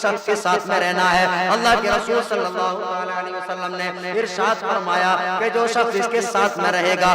شخص کے ساتھ میں رہنا ہے۔ اللہ کے رسول صلی اللہ علیہ وسلم نے ارشاد فرمایا کہ جو شخص اس کے ساتھ میں رہے گا،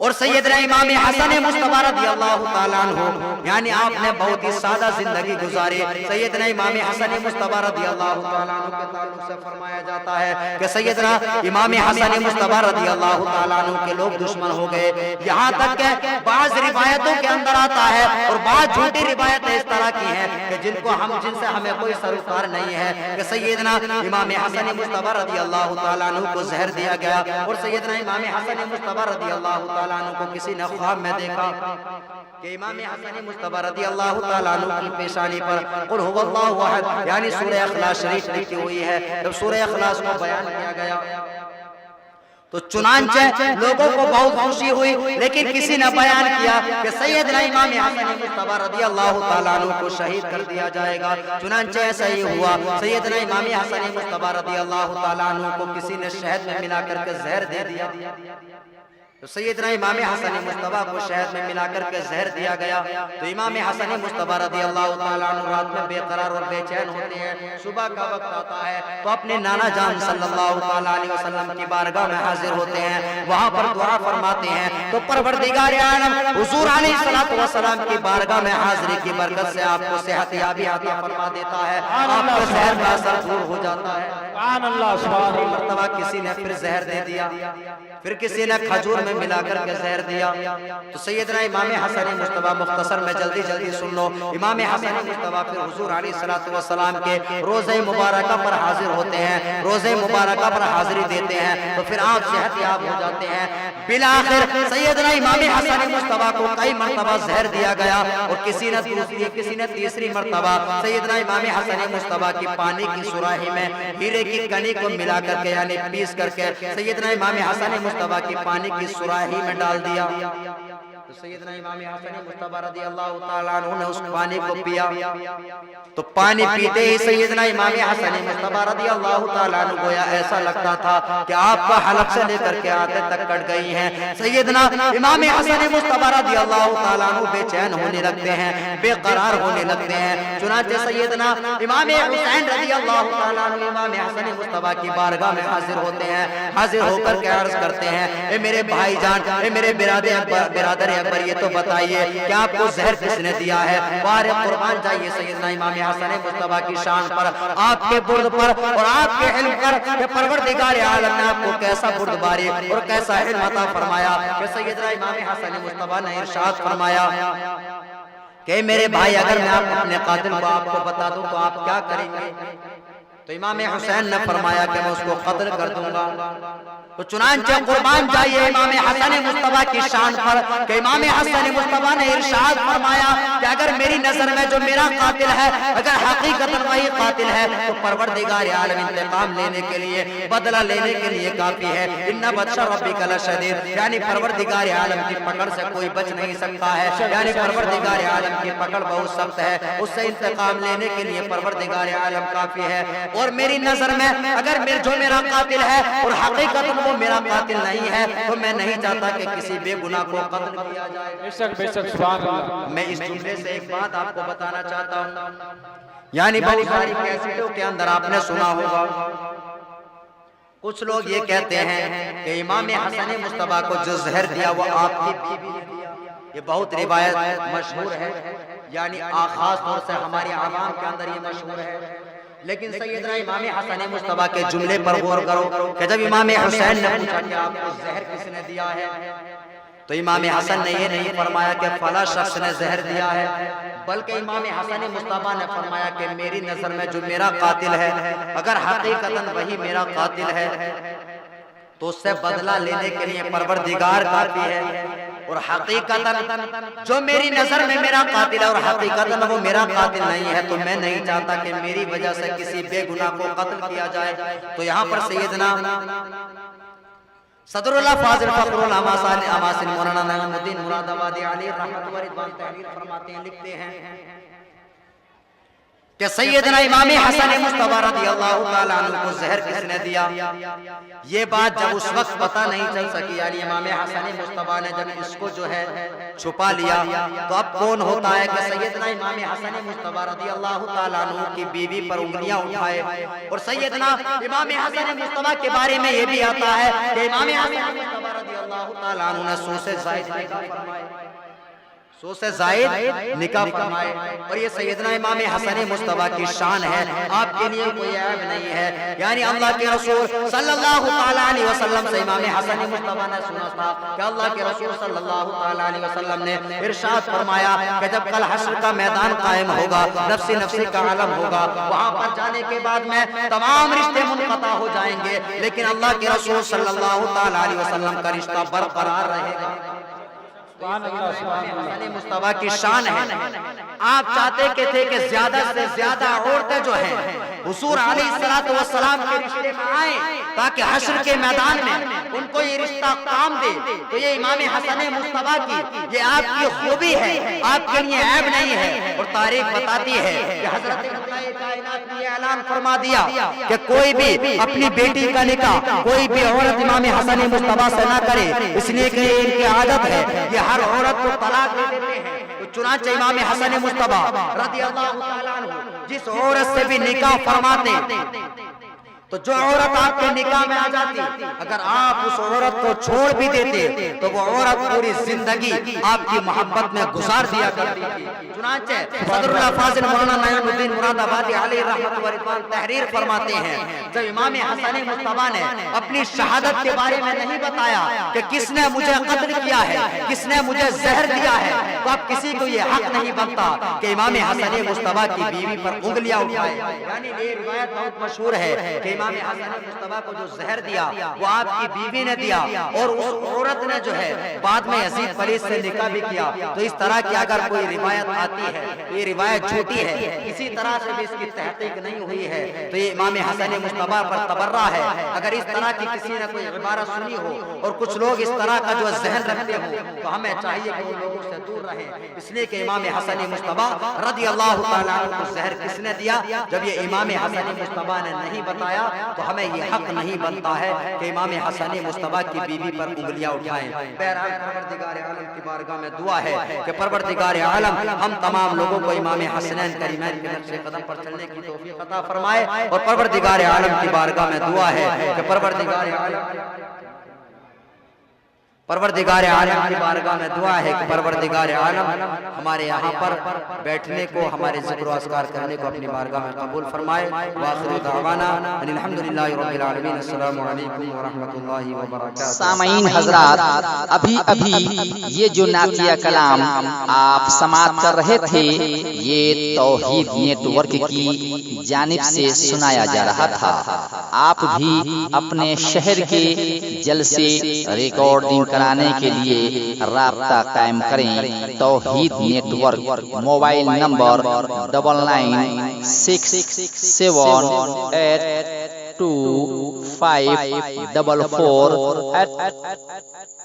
اور سیدنا امام حسن مصطفیٰ رضی اللہ تعالیٰ عنہ یعنی آپ نے بہت ہی سادہ زندگی گزاری. سیدنا امام حسن مصطفیٰ رضی اللہ تعالیٰ عنہ کے تعلق سے فرمایا جاتا ہے کہ سیدنا امام حسن مصطفیٰ رضی اللہ تعالیٰ عنہ کے لوگ دشمن ہو گئے. یہاں تک کہ بعض روایتوں کے اندر آتا ہے اور بعض جھوٹی روایتیں اس طرح کی ہیں کہ جن سے ہمیں کوئی سروکار نہیں ہے کہ سیدنا امام حسن مصطفیٰ رضی اللہ تعالیٰ عنہ کو زہر دیا گیا. اور سیدنا امام حسن مصطفیٰ رضی اللہ تعالیٰ عنہ کو کسی نے خواب میں دیکھا کہ امام حسن مصطفیٰ رضی اللہ تعالیٰ عنہ کی پیشانی پر قل هو اللہ احد یعنی سورہ اخلاص شریف لکھی ہوئی ہے. جب سورہ اخلاص کو بیان کیا گیا تو چنانچہ لوگوں کو بہت خوشی ہوئی, لیکن کسی نے بیان کیا کہ سیدنا امام حسن مصطفیٰ رضی اللہ تعالیٰ عنہ کو شہید کر دیا جائے گا. چنانچہ ایسا ہی ہوا. سیدنا امام حسن مصطفیٰ رضی اللہ تعالیٰ عنہ کو کسی نے شہد میں ملا کر کے زہر دے دیا. تو سیدنا امام حسن مصطفیٰ کو شہد میں ملا کر کے زہر دیا گیا. تو امام حسن مصطفیٰ رضی اللہ تعالیٰ عنہ رات میں بے قرار اور بے چین ہوتے ہیں. صبح کا وقت آتا ہے تو اپنے نانا جان صلی اللہ تعالیٰ علیہ وسلم کی بارگاہ میں حاضر ہوتے ہیں. وہاں پر دعا فرماتے ہیں تو پروردگار عالم حضور علیہ الصلوۃ والسلام کی بارگاہ میں حاضری کی برکت سے آپ کو صحت یابی عطا فرما دیتا ہے. آپ کا زہر کا اثر دور ہو جاتا ہے. سبحان اللہ سبحان اللہ. مرتبہ کسی نے پھر زہر دے دیا, پھر کسی نے کھجور میں ملا کر کے زہر دیا. تو سیدنا امام حسن مصطفیٰ مختصر میں جلدی سن لو. امام حسن مصطفیٰ پھر حضور علیہ الصلوۃ والسلام کے روزہ مبارکہ پر حاضر ہوتے ہیں, روزہ مبارکہ پر حاضری دیتے ہیں. تو پھر آپ صحت یاب ہو جاتے ہیں. بالآخر سیدنا امام حسن مصطفیٰ کو کئی مرتبہ زہر دیا گیا اور کسی نے تیسری مرتبہ سیدنا امام حسن مصطفیٰ کی پانی کی سراہی میں ہیرے کی کڑی کو ملا کر کے یعنی پیس کر کے سیدنا امام حسن مصطفیٰ کی پانی کی سراہی میں ڈال دیا. تو سیدنا امام حسن مصطفیٰ رضی اللہ تعالیٰ عنہ نے اس پانی کو پیا. تو پانی پیتے ہی سیدنا امام حسن مصطفیٰ رضی اللہ تعالیٰ عنہ گویا ایسا لگتا تھا کہ آپ کا حلق سے لے کر کے آنکھیں تک کٹ گئی ہیں. سیدنا امام حسن مصطفیٰ رضی اللہ تعالیٰ عنہ بے چین ہونے لگتے ہیں, بے قرار ہونے لگتے ہیں. چنانچہ سیدنا امام حسین رضی اللہ تعالیٰ عنہ امام حسن مصطفیٰ کی بارگاہ میں حاضر ہوتے ہیں. حاضر ہو کر کے عرض کرتے ہیں اے میرے بھائی جان, اے میرے برادر اکبر, یہ تو بتائیے کہ آپ کو زہر کس نے دیا ہے؟ بارے قربان جائیے سیدنا امام حسن مصطفیٰ کی شان پر, آپ کے برد پر اور آپ کے علم پر کہ پروردگار عالم نے آپ کو کیسا برد باری اور کیسا علم عطا فرمایا کہ سیدنا امام حسن مصطفیٰ نے ارشاد فرمایا کہ میرے بھائی اگر میں آپ اپنے قاتل کو آپ کو بتا دوں تو آپ کیا کریں گے؟ تو امام حسین نے فرمایا کہ میں اس کو قتل کر دوں گا. تو چنانچہ قربان جائیے امام حسن مصطفیٰ کی شان پر کہ امام حسن مصطفیٰ نے ارشاد فرمایا کہ اگر میری نظر میں جو میرا قاتل ہے اگر حقیقتاً وہی قاتل ہے تو پروردگار عالم انتقام لینے کے لیے, بدلہ لینے کے لیے کافی ہے. ان بطش ربک لشدید یعنی پروردگار عالم کی پکڑ سے کوئی بچ نہیں سکتا ہے, یعنی پروردگار عالم کی پکڑ بہت سخت ہے. اس سے انتقام لینے کے لیے پروردگار عالم کافی ہے. اور میری نظر میں اگر جو میرا قاتل ہے اور حقیقت وہ میرا قاتل نہیں ہے تو میں نہیں چاہتا کہ کسی بے گناہ کو قتل کیا جائے. بے شک سبحان اللہ. میں اس جملے سے ایک بات آپ کو بتانا چاہتا ہوں, یعنی بہت ساری کیسٹوں کے اندر آپ نے سنا ہوگا کچھ لوگ یہ کہتے ہیں کہ امام حسن مصطفیٰ کو جو زہر دیا وہ آپ کی بیوی نے دیا. یہ بہت روایت مشہور ہے, یعنی خاص طور سے ہماری عوام کے اندر یہ مشہور ہے. لیکن سیدنا امام حسن مصطفیٰ کے جملے پر غور کرو کہ جب امام حسین نے پوچھا کہ آپ کو زہر کس نے دیا ہے تو امام حسن نے یہ نہیں فرمایا کہ فلاں شخص نے زہر دیا ہے, بلکہ امام حسن مصطفیٰ نے فرمایا کہ میری نظر میں جو میرا قاتل ہے اگر حقیقتاً وہی میرا قاتل ہے تو اس سے بدلہ لینے کے لیے پروردگار کافی ہے. اور حقیقتاً جو میری نظر میں میرا قاتل ہے اور حقیقتاً وہ میرا قاتل نہیں ہے تو میں نہیں چاہتا کہ میری وجہ سے کسی بے گناہ کو قتل کیا جائے. تو یہاں پر سیدنا صدر اللہ فاضل فخر الاماسن مولانا نعیم الدین مراد آبادی علی رحمت و رضوان تحریر فرماتے ہیں, لکھتے ہیں کہ سیدنا امام حسن مصطفیٰ رضی اللہ تعالیٰ عنہ کو زہر کس نے دیا. یہ بات جب اس وقت پتہ نہیں چل سکی, یعنی امام حسن مصطفیٰ نے جب اس کو جو ہے چھپا لیا تو اب کون ہوتا ہے کہ سیدنا امام حسن مصطفیٰ رضی اللہ تعالیٰ عنہ کی بیوی پر انگلیاں اٹھائے. اور سیدنا امام حسن مصطفیٰ کے بارے میں یہ بھی آتا ہے کہ امام حسن مصطفیٰ رضی اللہ تعالیٰ عنہ نے 100 سے زائد نکاح فرمائے، 100 سے زائد نکاح فرمائے، اور یہ سیدنا امام حسن مصطفیٰ کی شان ہے، آپ کے لیے کوئی عیب نہیں ہے۔ یعنی اللہ کے رسول صلی اللہ تعالیٰ علیہ وسلم سے امام حسن مصطفیٰ نے سنا تھا کہ اللہ کے رسول صلی اللہ تعالیٰ علیہ وسلم نے ارشاد فرمایا کہ جب کل حشر کا میدان قائم ہوگا، نفسی نفسی کا عالم ہوگا، وہاں پر جانے کے بعد میں تمام رشتے منقطع ہو جائیں گے، لیکن اللہ کے رسول صلی اللہ تعالیٰ علیہ وسلم کا رشتہ برقرار رہے گا۔ حسن مصطفیٰ کی شان ہے۔ آپ چاہتے کہ تھے کہ زیادہ سے زیادہ عورتیں جو ہیں حضور علیہ السلام کے رشتے میں آئیں تاکہ حشر کے میدان میں ان کو یہ رشتہ کام دے، تو یہ امام حسن مصطفیٰ کی یہ آپ کی خوبی ہے، آپ کے لیے عیب نہیں ہے، اور تاریخ بتاتی ہے کہ حضرت کائنات نے اعلان فرما دیا کہ کوئی بھی اپنی بیٹی کا نکاح کوئی بھی عورت امام حسن مصطفیٰ سے نہ کرے، اس لیے کہ ان کی عادت ہے یہ ہر عورت کو طلاق دے دیتے ہیں۔ چنانچہ امام حسن مصطفیٰ رضی اللہ تعالیٰ عنہ جس عورت سے بھی نکاح فرماتے تو جو عورت آپ کے نکاح میں آ جاتی، اگر آپ اس عورت کو چھوڑ بھی دیتے تو وہ عورت پوری زندگی آپ کی محبت میں گزار دیا کرتی تھی۔ چنانچہ صدر اللہ فاضل مولانا نعیم الدین مراد آبادی علیہ رحمت و رضوان تحریر فرماتے ہیں، جب امام حسن مصطفیٰ نے اپنی شہادت کے بارے میں نہیں بتایا کہ کس نے مجھے قتل کیا ہے، کس نے مجھے زہر دیا ہے، تو اب کسی کو یہ حق نہیں بنتا کہ امام حسن مصطفیٰ کی بیوی پر انگلیاں اٹھائے۔ یعنی یہ روایت بہت مشہور ہے کہ امام حسن مصطفیٰ کو جو زہر دیا وہ آپ کی بیوی نے دیا، اور اس عورت نے جو ہے بعد میں یزید پلیس سے نکاح بھی کیا۔ تو اس طرح کی اگر کوئی روایت آتی ہے تو یہ روایت جھوٹی ہے، کسی طرح سے بھی اس کی تحقیق نہیں ہوئی ہے، تو یہ امام حسن مصطفیٰ پر تبرہ ہے۔ اگر اس طرح کی کسی نے کوئی عبارت سنی ہو اور کچھ لوگ اس طرح کا جو ذہن رکھتے ہو تو ہمیں چاہیے کہ ان لوگوں سے دور رہیں، اس لیے کہ امام حسن مصطفیٰ رضی اللہ تعالیٰ عنہ کو زہر کس نے دیا؟ جب یہ امام حسن مصطفیٰ نے نہیں بتایا تو ہمیں یہ حق نہیں بنتا ہے کہ امام حسن مصطفیٰ کی بیوی پر انگلیاں اٹھائیں۔ بہرحال پروردگار عالم کی بارگاہ میں دعا ہے کہ پروردگار عالم ہم تمام لوگوں کو امام حسنین کریمین کے نقش قدم پر چلنے کی توفیق عطا فرمائے، اور پروردگار عالم کی بارگاہ میں دعا ہے کہ پروردگار عالم کی بارگاہ میں دعا ہے کہ پروردگار عالم ہمارے یہاں پر بیٹھنے کو، ہمارے ذکر و اذکار کرنے کو اپنی بارگاہ میں قبول فرمائے۔ وآخر دعوانا ان الحمدللہ رب العالمین۔ السلام علیکم ورحمۃ اللہ وبرکاتہ۔ سامعین حضرات، ابھی یہ جو نعتیہ کلام آپ سماعت کر رہے تھے یہ توحید نیٹ ورک کی جانب سے سنایا جا رہا تھا۔ آپ بھی اپنے شہر کے جلسے ریکارڈنگ کرانے کے لیے رابطہ قائم کریں۔ توحید نیٹ ورک، موبائل نمبر 9967825444